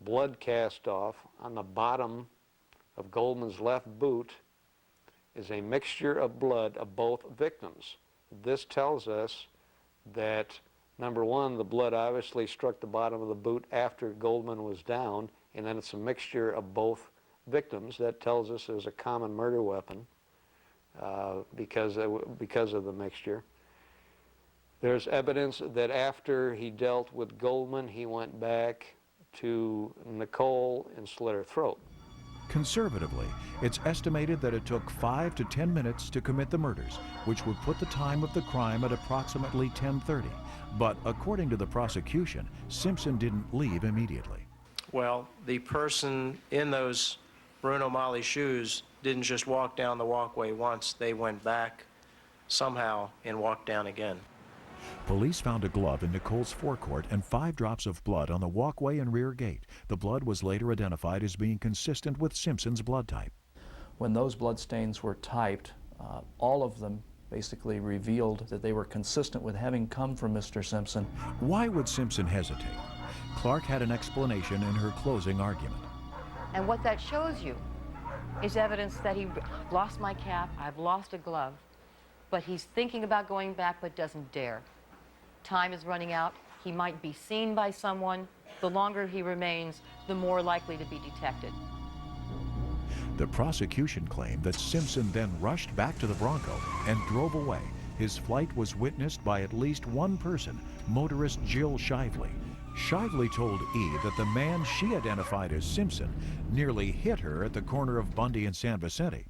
blood cast-off on the bottom of Goldman's left boot, is a mixture of blood of both victims. This tells us that, number one, the blood obviously struck the bottom of the boot after Goldman was down, and then it's a mixture of both victims. That tells us it was a common murder weapon because of the mixture. There's evidence that after he dealt with Goldman, he went back to Nicole and slit her throat. Conservatively, it's estimated that it took 5 to 10 minutes to commit the murders, which would put the time of the crime at approximately 10:30. But according to the prosecution, Simpson didn't leave immediately. Well, the person in those Bruno Mali shoes didn't just walk down the walkway once. They went back somehow and walked down again. Police found a glove in Nicole's forecourt and 5 drops of blood on the walkway and rear gate. The blood was later identified as being consistent with Simpson's blood type. When those blood stains were typed, all of them basically revealed that they were consistent with having come from Mr. Simpson. Why would Simpson hesitate? Clark had an explanation in her closing argument. And what that shows you is evidence that he lost my cap, I've lost a glove, but he's thinking about going back but doesn't dare. Time is running out. He might be seen by someone. The longer he remains, the more likely to be detected. The prosecution claimed that Simpson then rushed back to the Bronco and drove away. His flight was witnessed by at least one person, motorist Jill Shively. Shively told E that the man she identified as Simpson nearly hit her at the corner of Bundy and San Vicente.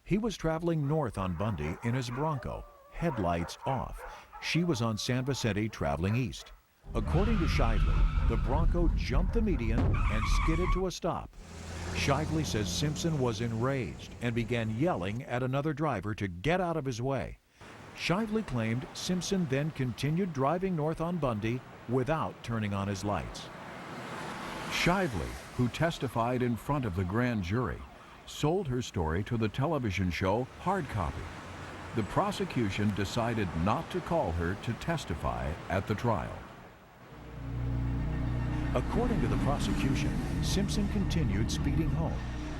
He was traveling north on Bundy in his Bronco, headlights off. She was on San Vicente traveling east. According to Shively, the Bronco jumped the median and skidded to a stop. Shively says Simpson was enraged and began yelling at another driver to get out of his way. Shively claimed Simpson then continued driving north on Bundy without turning on his lights. Shively, who testified in front of the grand jury, sold her story to the television show Hard Copy. The prosecution decided not to call her to testify at the trial. According to the prosecution, Simpson continued speeding home.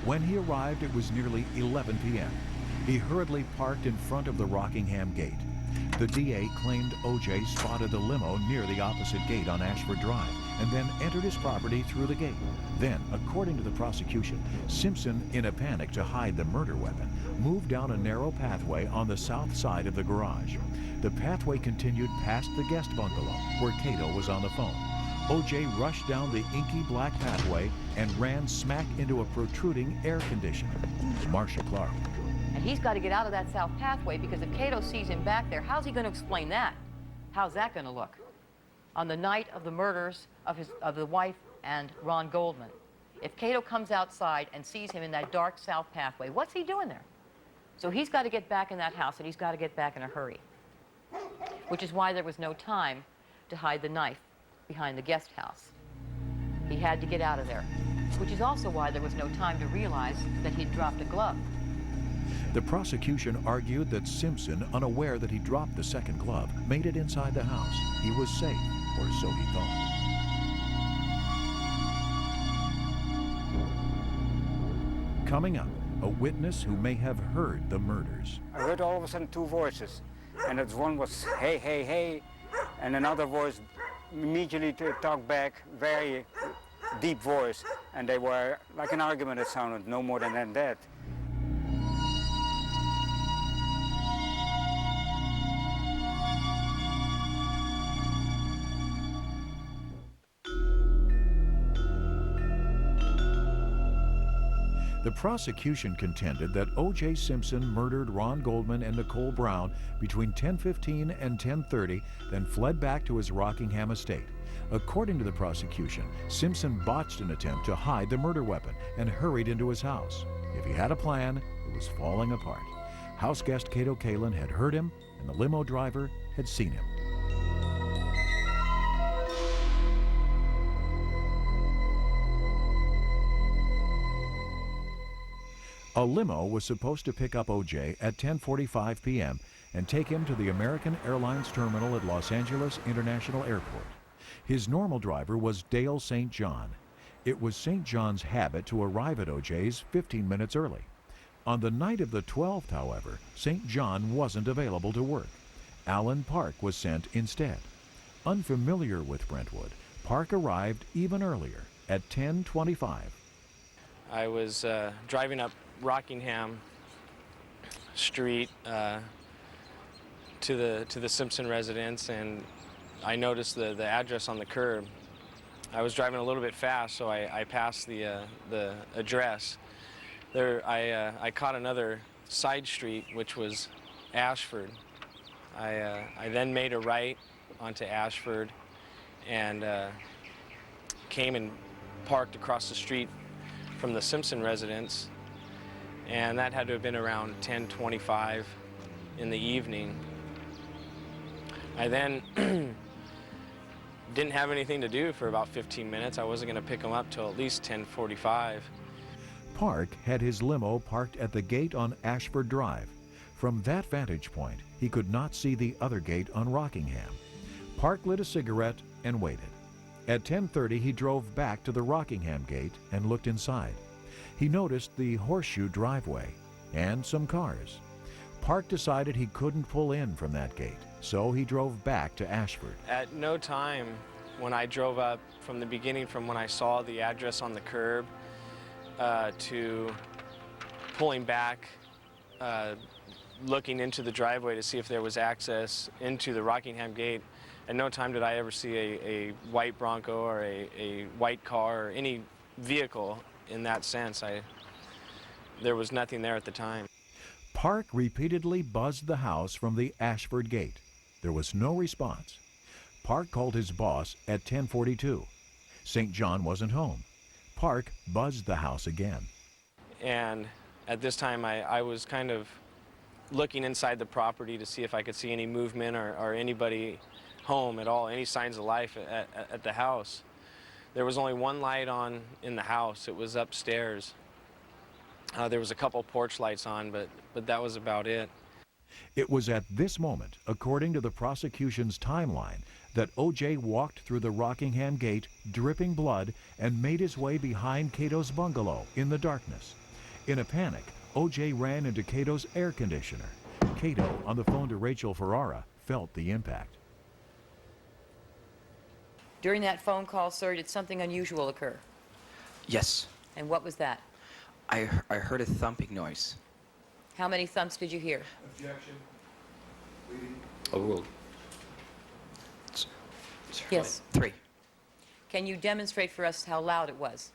When he arrived, it was nearly 11 p.m. He hurriedly parked in front of the Rockingham gate. The DA claimed O.J. spotted the limo near the opposite gate on Ashford Drive and then entered his property through the gate. Then, according to the prosecution, Simpson, in a panic to hide the murder weapon, moved down a narrow pathway on the south side of the garage. The pathway continued past the guest bungalow, where Cato was on the phone. O.J. rushed down the inky black pathway and ran smack into a protruding air conditioner. Marcia Clark. And he's got to get out of that south pathway, because if Cato sees him back there, how's he going to explain that? How's that going to look? On the night of the murders of the wife and Ron Goldman, if Cato comes outside and sees him in that dark south pathway, what's he doing there? So he's got to get back in that house, and he's got to get back in a hurry, which is why there was no time to hide the knife behind the guest house. He had to get out of there, which is also why there was no time to realize that he'd dropped a glove. The prosecution argued that Simpson, unaware that he dropped the second glove, made it inside the house. He was safe, or so he thought. Coming up, a witness who may have heard the murders. I heard all of a sudden two voices, and that one was, hey, hey, hey, and another voice immediately talked back, very deep voice, and they were like an argument. It sounded no more than that. The prosecution contended that O.J. Simpson murdered Ron Goldman and Nicole Brown between 10:15 and 10:30, then fled back to his Rockingham estate. According to the prosecution, Simpson botched an attempt to hide the murder weapon and hurried into his house. If he had a plan, it was falling apart. House guest Cato Kalin had heard him, and the limo driver had seen him. A limo was supposed to pick up O.J. at 10:45 p.m. and take him to the American Airlines terminal at Los Angeles International Airport. His normal driver was Dale St. John. It was St. John's habit to arrive at O.J.'s 15 minutes early. On the night of the 12th, however, St. John wasn't available to work. Alan Park was sent instead. Unfamiliar with Brentwood, Park arrived even earlier at 10:25. I was driving up Rockingham Street to the Simpson residence, and I noticed the address on the curb. I was driving a little bit fast, so I passed the address. There, I caught another side street, which was Ashford. I then made a right onto Ashford and came and parked across the street from the Simpson residence, and that had to have been around 10:25 in the evening. I then didn't have anything to do for about 15 minutes. I wasn't going to pick him up till at least 10:45. Park had his limo parked at the gate on Ashford Drive. From that vantage point, he could not see the other gate on Rockingham. Park lit a cigarette and waited. At 10:30, he drove back to the Rockingham gate and looked inside. He noticed the horseshoe driveway and some cars. Park decided he couldn't pull in from that gate, so he drove back to Ashford. At no time when I drove up, from the beginning, from when I saw the address on the curb to pulling back, looking into the driveway to see if there was access into the Rockingham gate, at no time did I ever see a white Bronco or a white car or any vehicle in that sense. There was nothing there at the time. Park repeatedly buzzed the house from the Ashford gate. There was no response. Park called his boss at 10:42. St. John wasn't home. Park buzzed the house again. And at this time, I was kind of looking inside the property to see if I could see any movement or anybody home at all, any signs of life at the house. There was only one light on in the house. It was upstairs. There was a couple porch lights on, but that was about it. It was at this moment, according to the prosecution's timeline, that O.J. walked through the Rockingham gate, dripping blood, and made his way behind Cato's bungalow in the darkness. In a panic, O.J. ran into Cato's air conditioner. Cato, on the phone to Rachel Ferrara, felt the impact. During that phone call, sir, did something unusual occur? Yes. And what was that? I heard a thumping noise. How many thumps did you hear? Objection. Overruled. Yes. 3. Can you demonstrate for us how loud it was?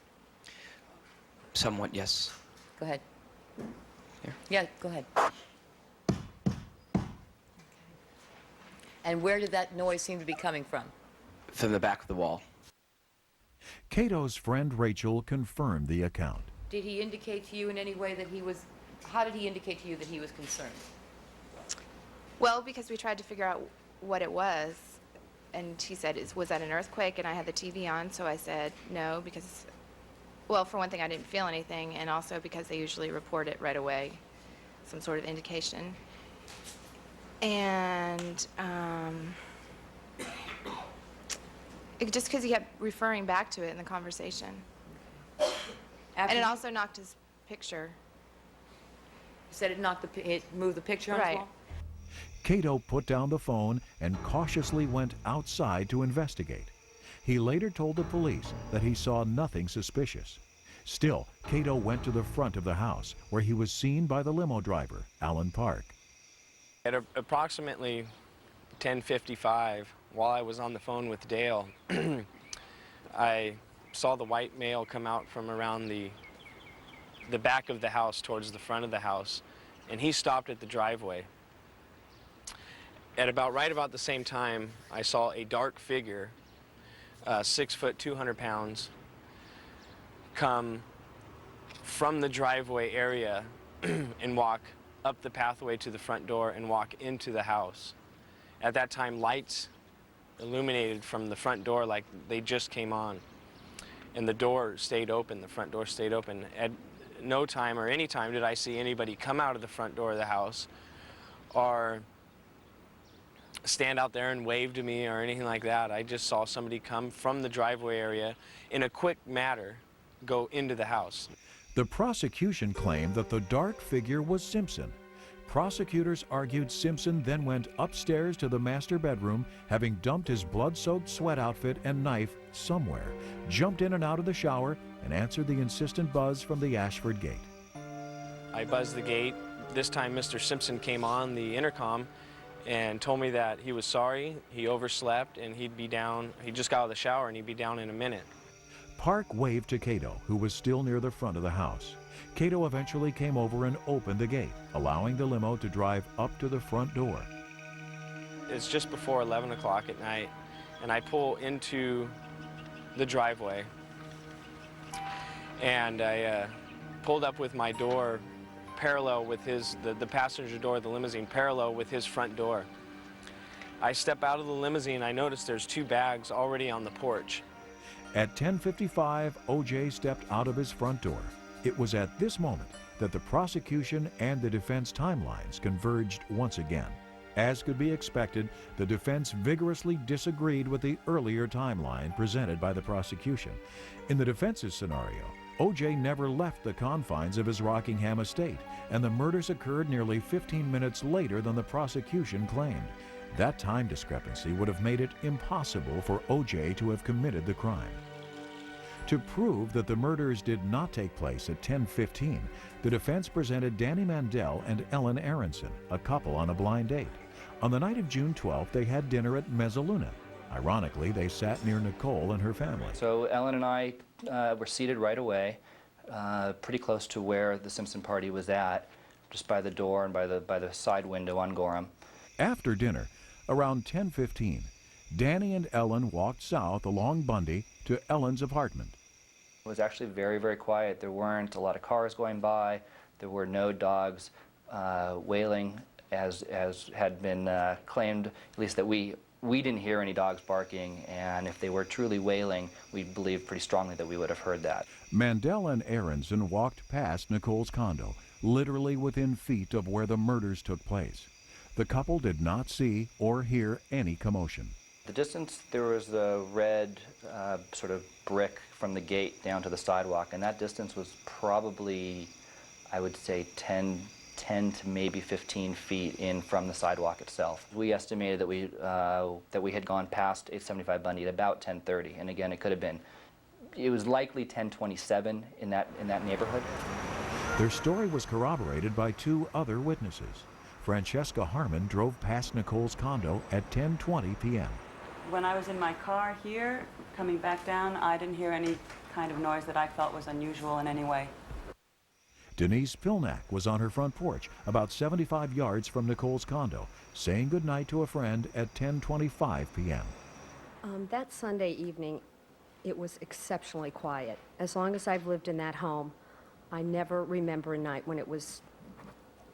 Somewhat, yes. Go ahead. Here. Yeah, go ahead. And where did that noise seem to be coming from? From the back of the wall. Cato's friend Rachel confirmed the account. Did he indicate to you in any way that he was, how did he indicate to you that he was concerned? Well, because we tried to figure out what it was, and he said, was that an earthquake? And I had the TV on, so I said no, because, well, for one thing, I didn't feel anything, and also because they usually report it right away, some sort of indication. And just because he kept referring back to it in the conversation. And it also knocked his picture. You said it moved the picture on his wall? Cato put down the phone and cautiously went outside to investigate. He later told the police that he saw nothing suspicious. Still, Cato went to the front of the house, where he was seen by the limo driver, Alan Park. At approximately 10:55, while I was on the phone with Dale, I saw the white male come out from around the back of the house towards the front of the house, and he stopped at the driveway. At right about the same time, I saw a dark figure, 6 foot, 200 pounds, come from the driveway area and walk up the pathway to the front door and walk into the house. At that time, lights illuminated from the front door like they just came on, and the door stayed open, the front door stayed open. At no time or any time did I see anybody come out of the front door of the house or stand out there and wave to me or anything like that. I just saw somebody come from the driveway area in a quick manner go into the house. The prosecution claimed that the dark figure was Simpson. Prosecutors argued Simpson then went upstairs to the master bedroom, having dumped his blood-soaked sweat outfit and knife somewhere, jumped in and out of the shower, and answered the insistent buzz from the Ashford gate. I buzzed the gate. This time Mr. Simpson came on the intercom and told me that he was sorry, he overslept, and he'd be down. He just got out of the shower and he'd be down in a minute. Park waved to Cato, who was still near the front of the house. Cato eventually came over and opened the gate, allowing the limo to drive up to the front door. It's just before 11 o'clock at night, and I pull into the driveway, and I pulled up with my door parallel with the passenger door of the limousine, parallel with his front door. I step out of the limousine, I notice there's 2 bags already on the porch. At 10:55, O.J. stepped out of his front door. It was at this moment that the prosecution and the defense timelines converged once again. As could be expected, the defense vigorously disagreed with the earlier timeline presented by the prosecution. In the defense's scenario, O.J. never left the confines of his Rockingham estate, and the murders occurred nearly 15 minutes later than the prosecution claimed. That time discrepancy would have made it impossible for O.J. to have committed the crime. To prove that the murders did not take place at 10:15, the defense presented Danny Mandel and Ellen Aronson, a couple on a blind date. On the night of June 12th, they had dinner at Mezzaluna. Ironically, they sat near Nicole and her family. So Ellen and I were seated right away, pretty close to where the Simpson party was at, just by the door and by the side window on Gorham. After dinner, around 10:15, Danny and Ellen walked south along Bundy to Ellen's apartment. It was actually very, very quiet. There weren't a lot of cars going by. There were no dogs wailing, as had been claimed, at least that we didn't hear any dogs barking, and if they were truly wailing, we believe pretty strongly that we would have heard that. Mandel and Aronson walked past Nicole's condo, literally within feet of where the murders took place. The couple did not see or hear any commotion. The distance, there was the red sort of brick from the gate down to the sidewalk, and that distance was probably, I would say, 10 to maybe 15 feet in from the sidewalk itself. We estimated that we had gone past 875 Bundy at about 10:30, and again, it was likely 10:27 in that neighborhood. Their story was corroborated by 2 other witnesses. Francesca Harmon drove past Nicole's condo at 10:20 p.m. When I was in my car here, coming back down, I didn't hear any kind of noise that I felt was unusual in any way. Denise Pilnack was on her front porch about 75 yards from Nicole's condo, saying goodnight to a friend at 10:25 p.m. That Sunday evening, it was exceptionally quiet. As long as I've lived in that home, I never remember a night when it was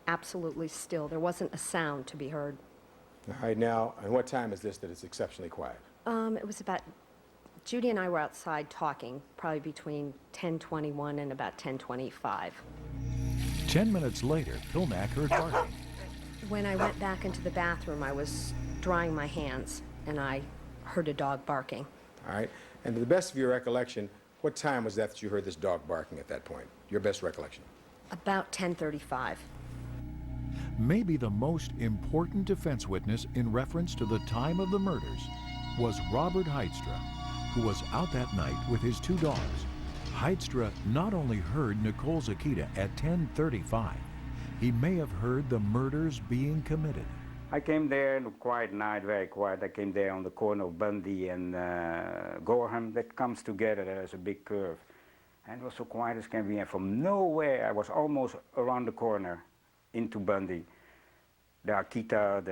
absolutely still. There wasn't a sound to be heard. All right, now, and what time is this that it's exceptionally quiet? It was about, Judy and I were outside talking, probably between 10:21 and about 10:25. 10 minutes later, Pilnack heard barking. When I went back into the bathroom, I was drying my hands, and I heard a dog barking. All right, and to the best of your recollection, what time was that you heard this dog barking at that point? Your best recollection? About 10:35. Maybe the most important defense witness in reference to the time of the murders was Robert Heidstra, who was out that night with his two dogs. Heidstra not only heard Nicole's Akita at 10:35, he may have heard the murders being committed. I came there in a quiet night, very quiet. I came there on the corner of Bundy and Gorham. That comes together, there's a big curve. And it was so quiet as can be. And from nowhere, I was almost around the corner into Bundy. The Akita,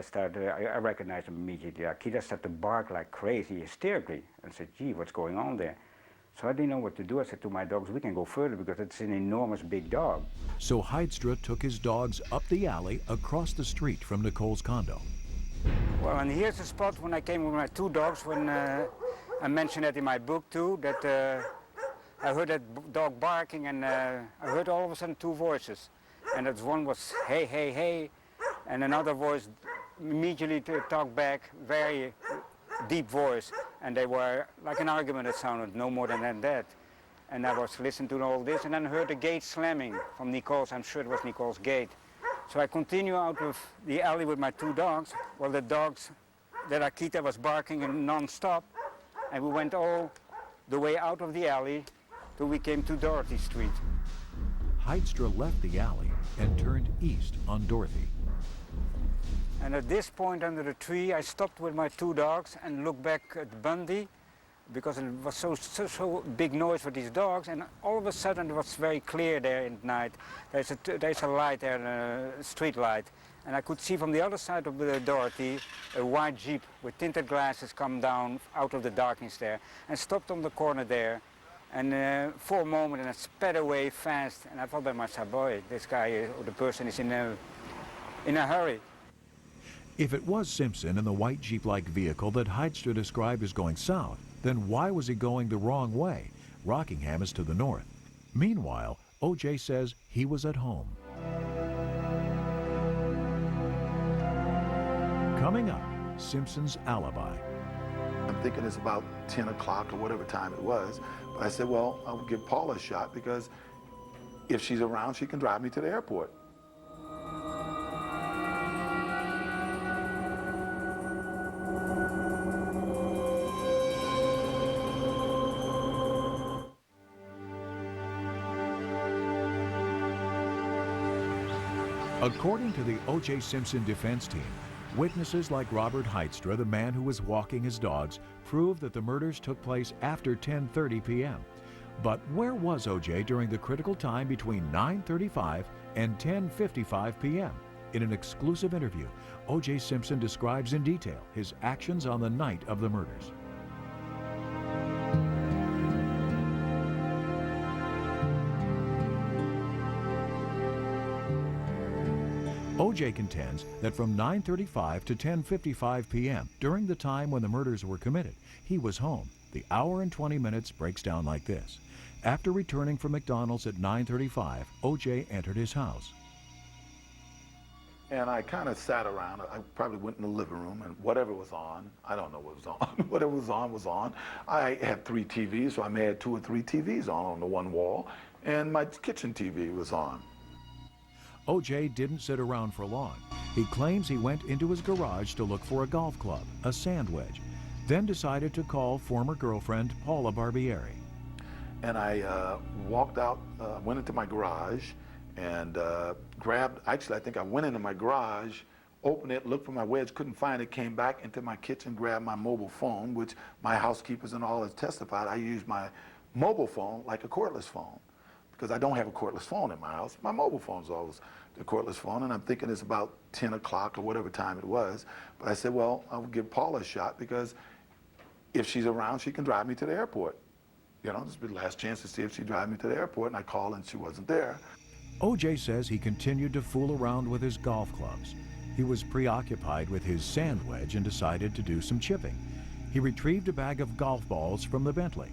I recognized him immediately. The Akita started to bark like crazy, hysterically. And I said, gee, what's going on there? So I didn't know what to do. I said to my dogs, we can go further because it's an enormous big dog. So Heidstra took his dogs up the alley across the street from Nicole's condo. Well, and here's the spot when I came with my two dogs, when I mentioned that in my book too, that I heard that dog barking, and I heard all of a sudden two voices. And that one was, hey, hey, hey, and another voice immediately talked back, very deep voice, and they were like an argument. It sounded no more than that. And I was listening to all this, and then heard the gate slamming from Nicole's. I'm sure it was Nicole's gate. So I continue out of the alley with my two dogs, while the dogs, that Akita was barking non-stop, and we went all the way out of the alley till we came to Dorothy Street. Heidstra left the alley and turned east on Dorothy. And at this point under the tree, I stopped with my two dogs and looked back at Bundy, because it was so big noise for these dogs, and all of a sudden it was very clear there at night. There's a light there, a street light, and I could see from the other side of the Dorothy a white Jeep with tinted glasses come down out of the darkness there, and stopped on the corner there, and for a moment, and it sped away fast, and I thought by myself, boy, this guy, or the person is in a hurry. If it was Simpson in the white Jeep-like vehicle that Heidstra described as going south, then why was he going the wrong way? Rockingham is to the north. Meanwhile, O.J. says he was at home. Coming up, Simpson's alibi. I'm thinking it's about 10 o'clock or whatever time it was. But I said, well, I'll give Paula a shot because if she's around, she can drive me to the airport. According to the O.J. Simpson defense team, witnesses like Robert Heidstra, the man who was walking his dogs, proved that the murders took place after 10:30 p.m. But where was O.J. during the critical time between 9:35 and 10:55 p.m.? In an exclusive interview, O.J. Simpson describes in detail his actions on the night of the murders. O.J. contends that from 9:35 to 10:55 p.m., during the time when the murders were committed, he was home. The hour and 20 minutes breaks down like this. After returning from McDonald's at 9:35, O.J. entered his house. And I kind of sat around. I probably went in the living room, and whatever was on, I don't know what was on. Whatever was on. I had 3 TVs, so I may have 2 or 3 TVs on the one wall, and my kitchen TV was on. O.J. didn't sit around for long. He claims he went into his garage to look for a golf club, a sand wedge, then decided to call former girlfriend Paula Barbieri. And I walked out, went into my garage, and grabbed, actually I think I went into my garage, opened it, looked for my wedge, couldn't find it, came back into my kitchen, grabbed my mobile phone, which my housekeepers and all has testified, I use my mobile phone like a cordless phone. because I don't have a cordless phone in my house. My mobile phone's always the cordless phone, and I'm thinking it's about 10 o'clock or whatever time it was. But I said, well, I'll give Paula a shot, because if she's around, she can drive me to the airport. You know, this would be the last chance to see if she'd drive me to the airport, and I called and she wasn't there. O.J. says he continued to fool around with his golf clubs. He was preoccupied with his sand wedge and decided to do some chipping. He retrieved a bag of golf balls from the Bentley.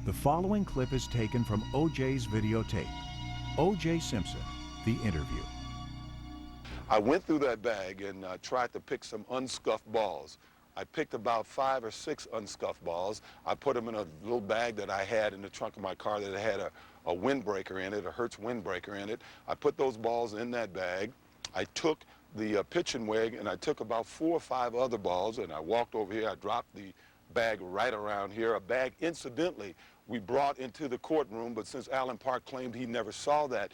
The following clip is taken from O.J.'s videotape. O.J. Simpson, the interview. I went through that bag and tried to pick some unscuffed balls. I picked about 5 or 6 unscuffed balls. I put them in a little bag that I had in the trunk of my car that had a windbreaker in it, a Hertz windbreaker in it. I put those balls in that bag. I took the pitching wedge and I took about 4 or 5 other balls, and I walked over here. I dropped the bag right around here, a bag incidentally we brought into the courtroom, but since Allen Park claimed he never saw that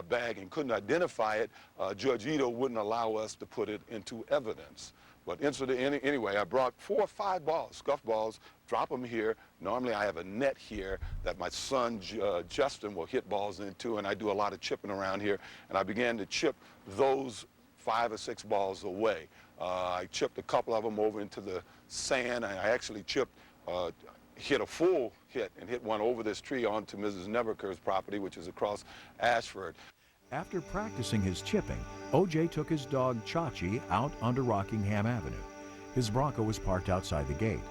bag and couldn't identify it, Judge Ito wouldn't allow us to put it into evidence. But anyway, I brought 4 or 5 balls, scuff balls, drop them here. Normally I have a net here that my son Justin will hit balls into, and I do a lot of chipping around here, and I began to chip those 5 or 6 balls away. I chipped a couple of them over into the sand, and I actually hit a full hit and hit one over this tree onto Mrs. Neverker's property, which is across Ashford. After practicing his chipping, O.J. took his dog Chachi out onto Rockingham Avenue. His Bronco was parked outside the gate.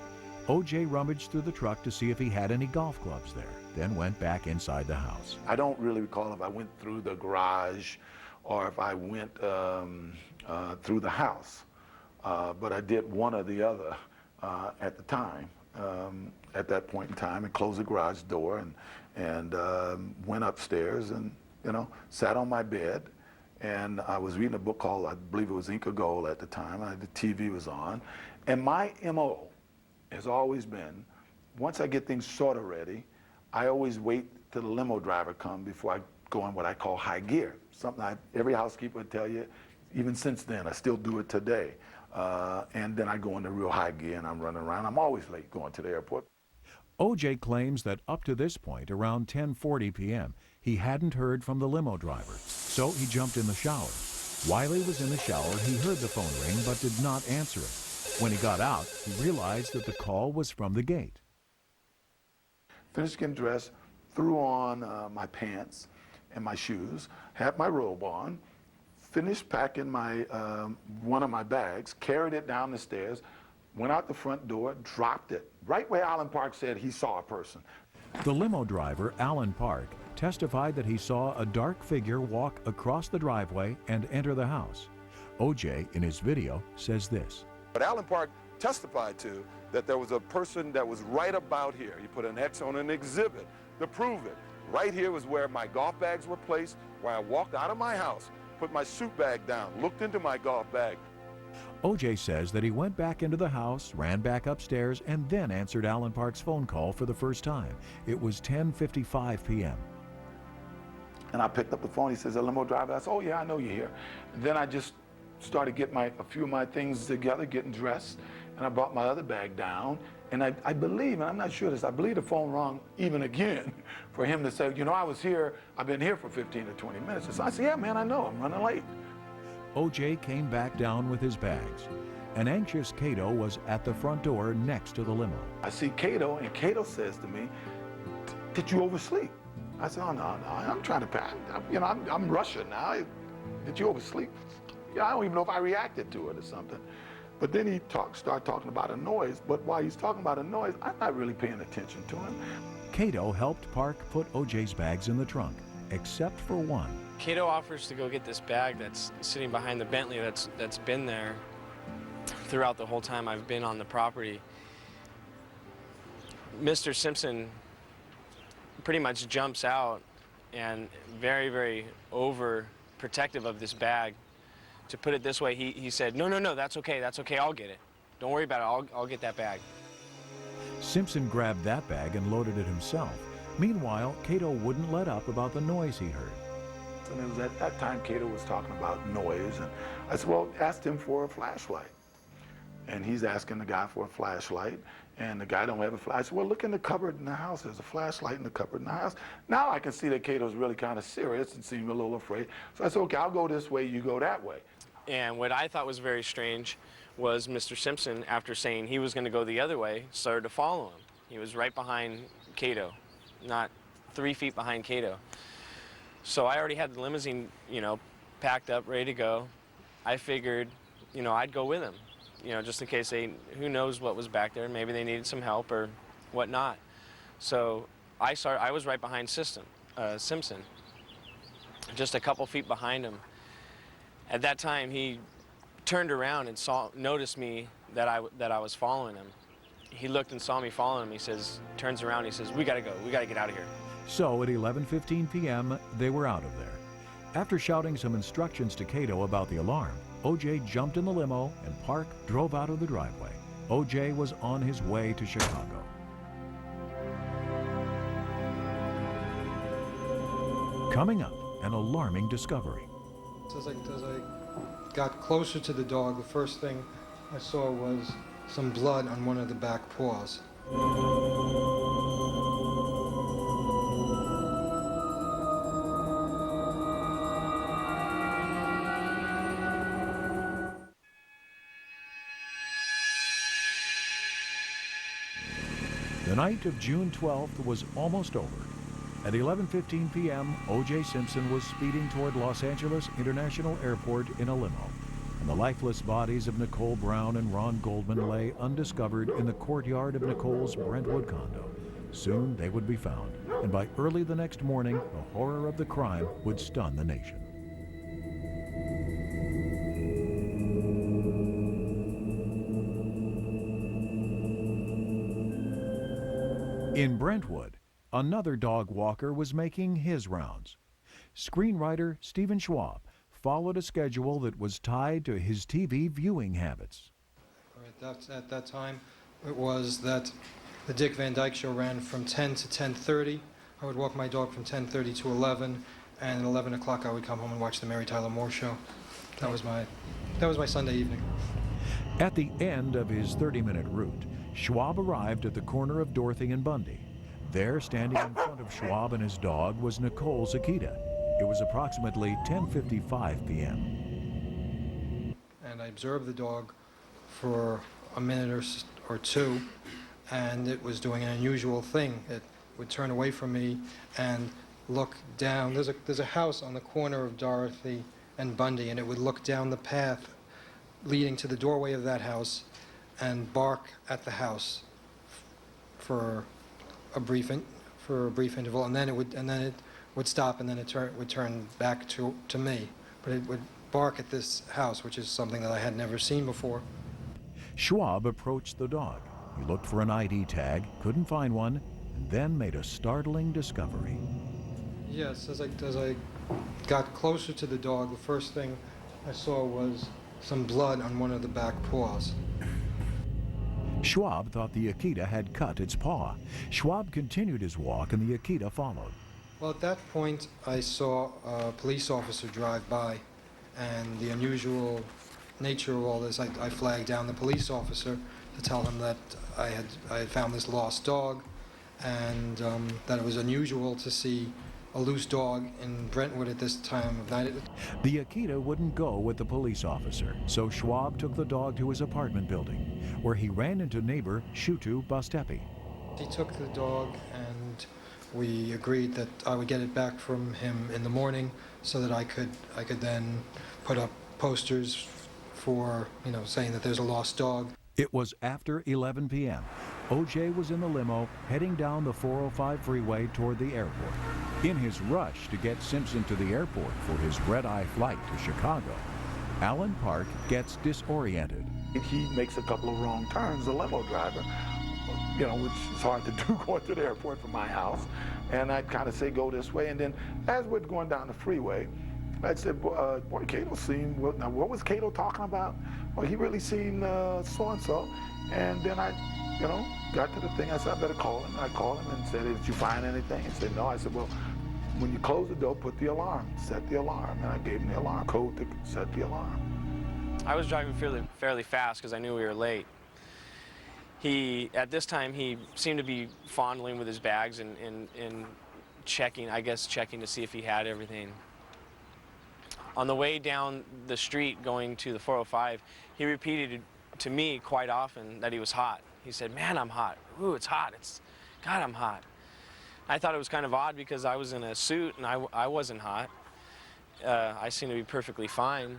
O.J. rummaged through the truck to see if he had any golf clubs there, then went back inside the house. I don't really recall if I went through the garage or if I went through the house, but I did one or the other at the time, at that point in time, and closed the garage door and went upstairs and, you know, sat on my bed, and I was reading a book called, I believe it was Inca Gold at the time, and the TV was on, and my MO has always been, once I get things sort of ready, I always wait till the limo driver comes before I go in what I call high gear. Something every housekeeper would tell you, even since then, I still do it today. And then I go into real high gear and I'm running around. I'm always late going to the airport. O.J. claims that up to this point, around 10:40 p.m., he hadn't heard from the limo driver, so he jumped in the shower. While he was in the shower, he heard the phone ring but did not answer it. When he got out, he realized that the call was from the gate. Finished getting dressed, threw on my pants and my shoes, had my robe on, finished packing my one of my bags, carried it down the stairs, went out the front door, dropped it right where Allen Park said he saw a person. The limo driver, Allen Park, testified that he saw a dark figure walk across the driveway and enter the house. O.J., in his video, says this. But Allen Park testified to that there was a person that was right about here. He put an X on an exhibit to prove it. Right here was where my golf bags were placed, where I walked out of my house, put my suit bag down, looked into my golf bag. O.J. says that he went back into the house, ran back upstairs, and then answered Allen Park's phone call for the first time. It was 10:55 p.m. And I picked up the phone. He says, a limo driver. I said, oh, yeah, I know you're here. And then I just started getting a few of my things together, getting dressed, and I brought my other bag down. And I believe, and I'm not sure this, I believe the phone rang even again for him to say, you know, I was here, I've been here for 15 to 20 minutes. So I said, yeah, man, I know, I'm running late. O.J. came back down with his bags. An anxious Cato was at the front door next to the limo. I see Cato, and Cato says to me, did you oversleep? I said, oh, no, I'm trying to pack. You know, I'm rushing now. Did you oversleep? Yeah, I don't even know if I reacted to it or something. But then he started talking about a noise, but while he's talking about a noise, I'm not really paying attention to him. Cato helped Park put O.J.'s bags in the trunk, except for one. Cato offers to go get this bag that's sitting behind the Bentley that's been there throughout the whole time I've been on the property. Mr. Simpson pretty much jumps out and very, very overprotective of this bag. To put it this way, he said, no, that's okay, I'll get it. Don't worry about it, I'll get that bag. Simpson grabbed that bag and loaded it himself. Meanwhile, Cato wouldn't let up about the noise he heard. And it was at that time Cato was talking about noise, and I said, well, asked him for a flashlight. And he's asking the guy for a flashlight, And the guy don't have a flash. I said, well, look in the cupboard in the house. There's a flashlight in the cupboard in the house. Now I can see that Cato's really kind of serious and seemed a little afraid. So I said, okay, I'll go this way, you go that way. And what I thought was very strange was Mr. Simpson, after saying he was going to go the other way, started to follow him. He was right behind Cato, not 3 feet behind Cato. So I already had the limousine, you know, packed up, ready to go. I figured, you know, I'd go with him, you know, just in case who knows what was back there. Maybe they needed some help or whatnot. So I was right behind Simpson, just a couple feet behind him. At that time, he turned around and noticed me that I was following him. He looked and saw me following him. He turns around, he says, we gotta go, we gotta get out of here. So at 11:15 p.m., they were out of there. After shouting some instructions to Cato about the alarm, O.J. jumped in the limo and Park drove out of the driveway. O.J. was on his way to Chicago. Coming up, an alarming discovery. As I got closer to the dog, the first thing I saw was some blood on one of the back paws. The night of June 12th was almost over. At 11:15 p.m., O.J. Simpson was speeding toward Los Angeles International Airport in a limo, and the lifeless bodies of Nicole Brown and Ron Goldman lay undiscovered in the courtyard of Nicole's Brentwood condo. Soon they would be found, and by early the next morning, the horror of the crime would stun the nation. In Brentwood, another dog walker was making his rounds. Screenwriter Stephen Schwab followed a schedule that was tied to his TV viewing habits. At that time, it was that the Dick Van Dyke Show ran from 10 to 10:30. I would walk my dog from 10:30 to 11, and at 11 o'clock I would come home and watch the Mary Tyler Moore Show. That was my Sunday evening. At the end of his 30-minute route, Schwab arrived at the corner of Dorothy and Bundy. There, standing in front of Schwab and his dog, was Nicole's Akita. It was approximately 10:55 p.m. And I observed the dog for a minute or two, and it was doing an unusual thing. It would turn away from me and look down. There's a house on the corner of Dorothy and Bundy, and it would look down the path leading to the doorway of that house and bark at the house for a brief interval, and then it would stop, and then it would turn back to me. But it would bark at this house, which is something that I had never seen before. Schwab approached the dog. He looked for an ID tag, couldn't find one, and then made a startling discovery. Yes, as I got closer to the dog, the first thing I saw was some blood on one of the back paws. Schwab thought the Akita had cut its paw. Schwab continued his walk, and the Akita followed. Well, at that point, I saw a police officer drive by, and the unusual nature of all this, I flagged down the police officer to tell him that I had found this lost dog, and that it was unusual to see a loose dog in Brentwood at this time of night. The Akita wouldn't go with the police officer, so Schwab took the dog to his apartment building, where he ran into neighbor Shutu Bastepi. He took the dog, and we agreed that I would get it back from him in the morning, so that I could then put up posters for, saying that there's a lost dog. It was after 11 p.m. O.J. was in the limo heading down the 405 freeway toward the airport. In his rush to get Simpson to the airport for his red-eye flight to Chicago, Alan Park gets disoriented. He makes a couple of wrong turns, the limo driver, which is hard to do going to the airport from my house. And I'd kind of say, go this way. And then as we're going down the freeway, I'd say, boy, Cato seemed, now what was Cato talking about? Well, he really seemed so-and-so. And then I, got to the thing. I said, I better call him. I called him and said, did you find anything? He said, no. I said, well, when you close the door, put the alarm, set the alarm. And I gave him the alarm code to set the alarm. I was driving fairly fast because I knew we were late. At this time, he seemed to be fondling with his bags and checking, I guess, checking to see if he had everything. On the way down the street going to the 405, he repeated to me quite often that he was hot. He said, "Man, I'm hot. Ooh, it's hot. God, I'm hot." I thought it was kind of odd because I was in a suit and I wasn't hot. I seemed to be perfectly fine.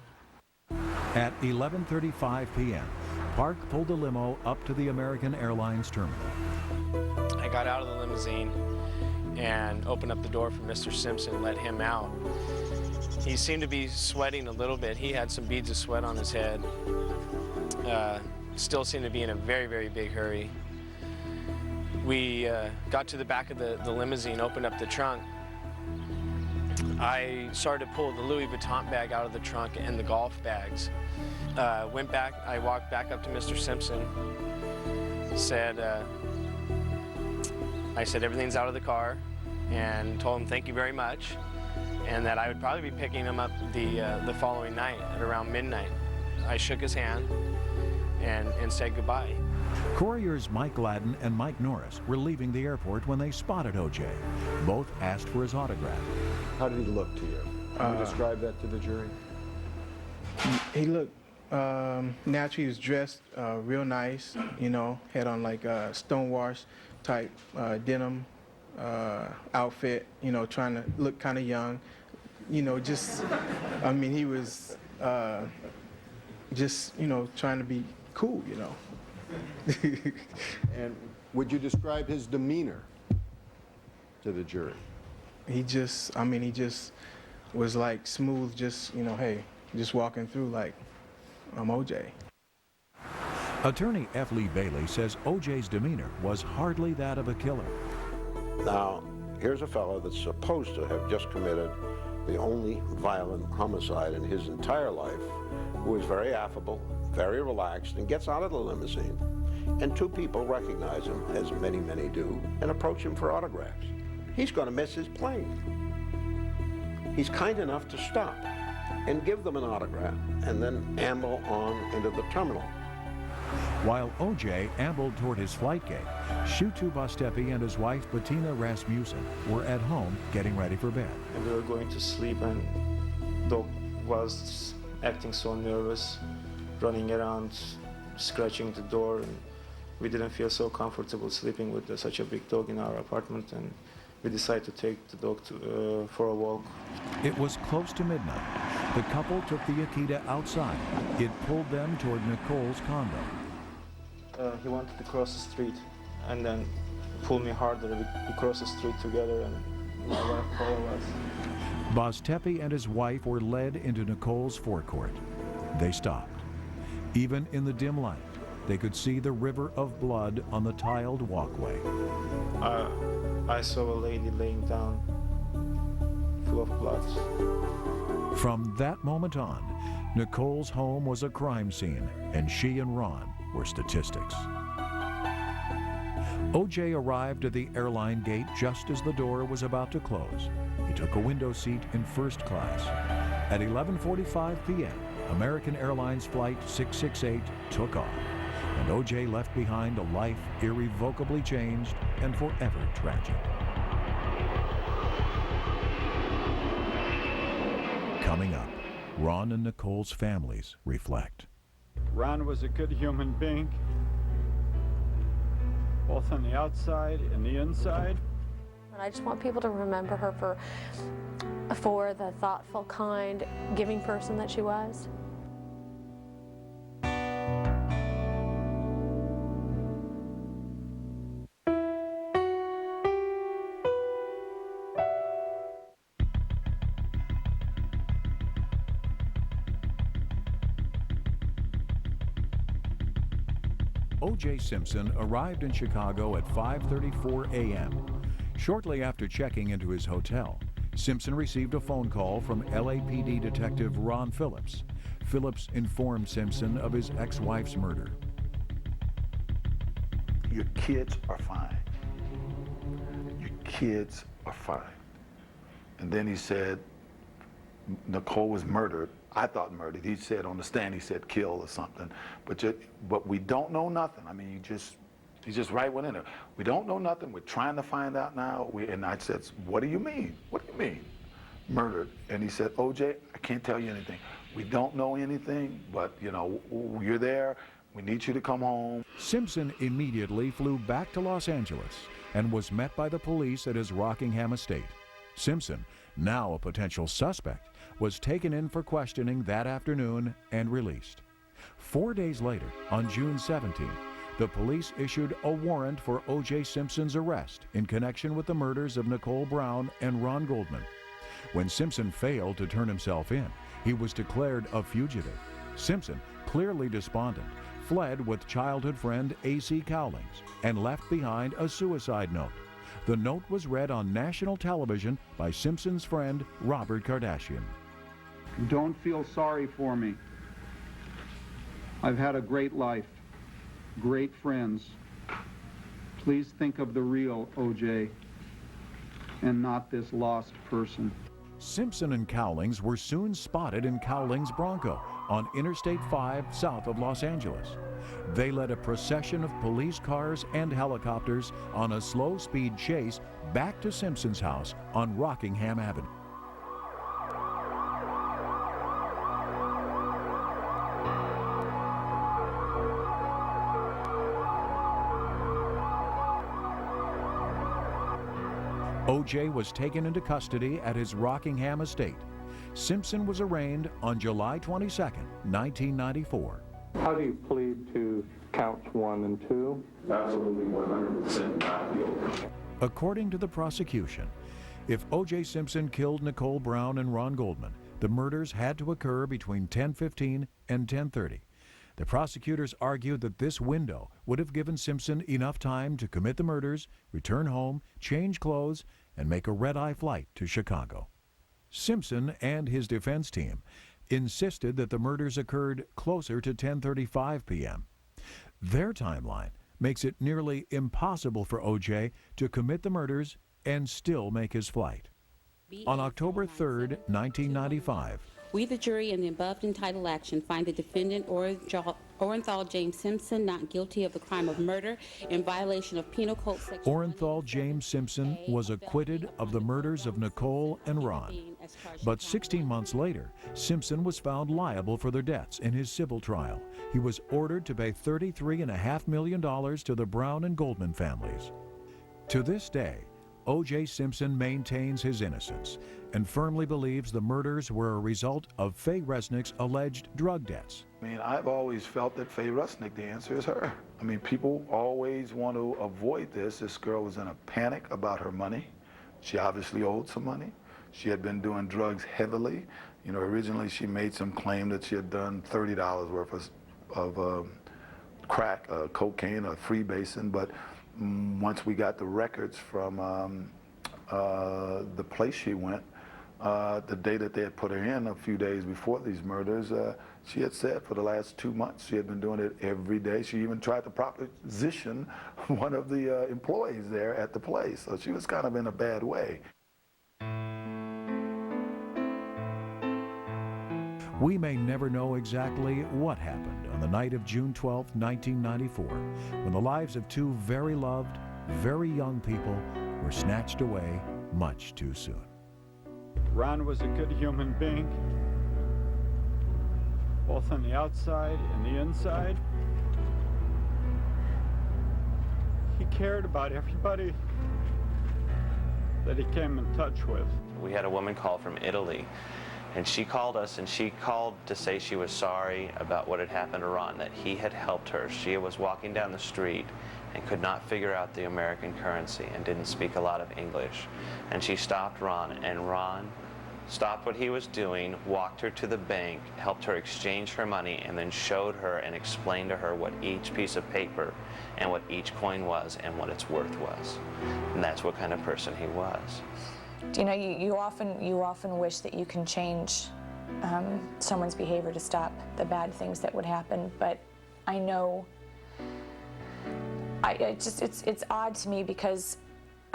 At 11:35 p.m., Park pulled the limo up to the American Airlines terminal. I got out of the limousine and opened up the door for Mr. Simpson and let him out. He seemed to be sweating a little bit. He had some beads of sweat on his head. Still seemed to be in a very, very big hurry. We got to the back of the limousine, opened up the trunk. I started to pull the Louis Vuitton bag out of the trunk and the golf bags. Went back, I walked back up to Mr. Simpson, I said everything's out of the car, and told him thank you very much, and that I would probably be picking him up the following night at around midnight. I shook his hand and said goodbye. Couriers Mike Gladden and Mike Norris were leaving the airport when they spotted O.J. Both asked for his autograph. How did he look to you? Can you describe that to the jury? He looked naturally. He was dressed real nice, you know, had on like a stonewash type denim outfit, you know, trying to look kind of young, you know, just, I mean, he was just, you know, trying to be cool, you know. And would you describe his demeanor to the jury? He just, I mean, he just was like smooth, just, you know, hey, just walking through like, I'm O.J. Attorney F. Lee Bailey says O.J.'s demeanor was hardly that of a killer. Now, here's a fellow that's supposed to have just committed the only violent homicide in his entire life, who is very affable, very relaxed, and gets out of the limousine. And two people recognize him, as many, many do, and approach him for autographs. He's going to miss his plane. He's kind enough to stop and give them an autograph, and then amble on into the terminal. While O.J. ambled toward his flight gate, Shutu Bastepi and his wife Bettina Rasmussen were at home getting ready for bed. And we were going to sleep, and dog was acting so nervous, running around, scratching the door, and we didn't feel so comfortable sleeping with such a big dog in our apartment, and we decided to take the dog for a walk. It was close to midnight. The couple took the Akita outside. It pulled them toward Nicole's condo. He wanted to cross the street and then pull me harder. We crossed the street together, and my wife followed us. Bastepi and his wife were led into Nicole's forecourt. They stopped. Even in the dim light, they could see the river of blood on the tiled walkway. I saw a lady laying down, full of blood. From that moment on, Nicole's home was a crime scene, and she and Ron were statistics. O.J. arrived at the airline gate just as the door was about to close. He took a window seat in first class. At 11:45 p.m., American Airlines Flight 668 took off, and O.J. left behind a life irrevocably changed and forever tragic. Coming up, Ron and Nicole's families reflect. Ron was a good human being, both on the outside and the inside. And I just want people to remember her for the thoughtful, kind, giving person that she was. O.J. Simpson arrived in Chicago at 5:34 a.m. Shortly after checking into his hotel, Simpson received a phone call from LAPD detective Ron Phillips. Phillips informed Simpson of his ex-wife's murder. Your kids are fine. Your kids are fine. And then he said, Nicole was murdered. I thought murdered. He said on the stand, he said killed or something. But we don't know nothing. I mean, He just right went in there. We don't know nothing. We're trying to find out now. And I said, what do you mean? What do you mean? Murdered. And he said, OJ, I can't tell you anything. We don't know anything, but, you know, you're there. We need you to come home. Simpson immediately flew back to Los Angeles and was met by the police at his Rockingham estate. Simpson, now a potential suspect, was taken in for questioning that afternoon and released. 4 days later, on June 17th, the police issued a warrant for O.J. Simpson's arrest in connection with the murders of Nicole Brown and Ron Goldman. When Simpson failed to turn himself in, he was declared a fugitive. Simpson, clearly despondent, fled with childhood friend A.C. Cowlings and left behind a suicide note. The note was read on national television by Simpson's friend Robert Kardashian. Don't feel sorry for me. I've had a great life, great friends. Please think of the real OJ and not this lost person. Simpson and Cowlings were soon spotted in Cowlings' Bronco on Interstate 5 south of Los Angeles. They led a procession of police cars and helicopters on a slow-speed chase back to Simpson's house on Rockingham Avenue. O.J. was taken into custody at his Rockingham estate. Simpson was arraigned on July 22, 1994. How do you plead to counts 1 and 2? Absolutely 100% not guilty. According to the prosecution, if O.J. Simpson killed Nicole Brown and Ron Goldman, the murders had to occur between 10:15 and 10:30. The prosecutors argued that this window would have given Simpson enough time to commit the murders, return home, change clothes, and make a red-eye flight to Chicago. Simpson and his defense team insisted that the murders occurred closer to 10:35 p.m. Their timeline makes it nearly impossible for O.J. to commit the murders and still make his flight. On October 3, 1995, we, the jury, in the above entitled action, find the defendant Orenthal James Simpson not guilty of the crime of murder in violation of Penal Code Section. Orenthal James Simpson was acquitted of the murders of Nicole and Ron. But 16 months later, Simpson was found liable for their deaths in his civil trial. He was ordered to pay $33.5 million to the Brown and Goldman families. To this day, O.J. Simpson maintains his innocence and firmly believes the murders were a result of Faye Resnick's alleged drug debts. I mean, I've always felt that Faye Resnick, the answer is her. I mean, people always want to avoid this. This girl was in a panic about her money. She obviously owed some money. She had been doing drugs heavily. You know, originally she made some claim that she had done $30 worth of crack, cocaine, or freebasing, but once we got the records from the place she went, the day that they had put her in a few days before these murders, she had said for the last 2 months she had been doing it every day. She even tried to proposition one of the employees there at the place. So she was kind of in a bad way. We may never know exactly what happened on the night of June 12, 1994, when the lives of two very loved, very young people were snatched away much too soon. Ron was a good human being, both on the outside and the inside. He cared about everybody that he came in touch with. We had a woman call from Italy, and she called us, and she called to say she was sorry about what had happened to Ron, that he had helped her. She was walking down the street and could not figure out the American currency and didn't speak a lot of English. And she stopped Ron, and Ron stopped what he was doing, walked her to the bank, helped her exchange her money, and then showed her and explained to her what each piece of paper and what each coin was and what its worth was. And that's what kind of person he was. You know, you often wish that you can change someone's behavior to stop the bad things that would happen, but I know it's odd to me because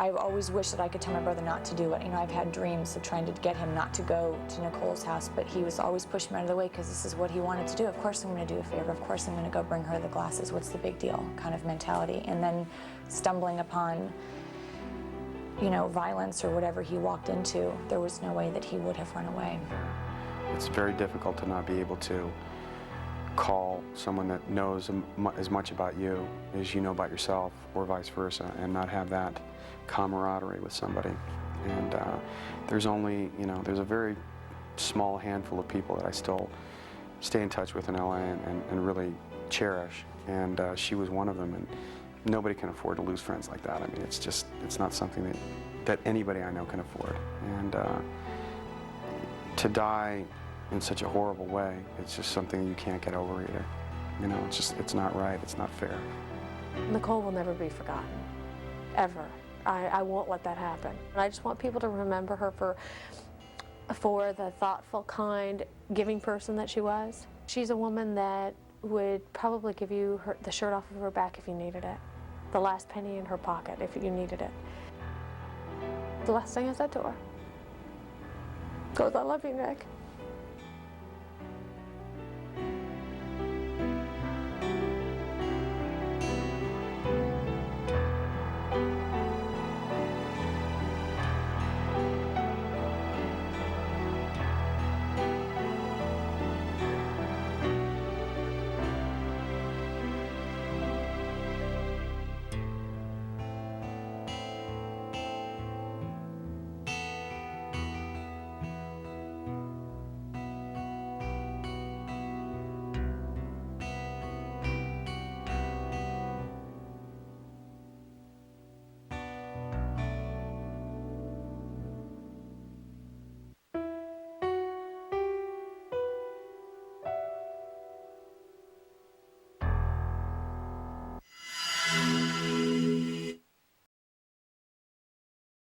I've always wished that I could tell my brother not to do it. You know, I've had dreams of trying to get him not to go to Nicole's house, but he was always pushing me out of the way because this is what he wanted to do. Of course I'm going to do a favor. Of course I'm going to go bring her the glasses. What's the big deal kind of mentality. And then stumbling upon, you know, violence or whatever he walked into, there was no way that he would have run away. It's very difficult to not be able to call someone that knows as much about you as you know about yourself, or vice versa, and not have that camaraderie with somebody. And there's only, you know, there's a very small handful of people that I still stay in touch with in LA and really cherish, and she was one of them. And nobody can afford to lose friends like that. I mean, it's just, it's not something that anybody I know can afford. And to die in such a horrible way, it's just something you can't get over either. You know, it's just, it's not right, it's not fair. Nicole will never be forgotten, ever. I won't let that happen. I just want people to remember her for the thoughtful, kind, giving person that she was. She's a woman that would probably give you the shirt off of her back if you needed it, the last penny in her pocket if you needed it. The last thing I said to her was, "I love you, Nick."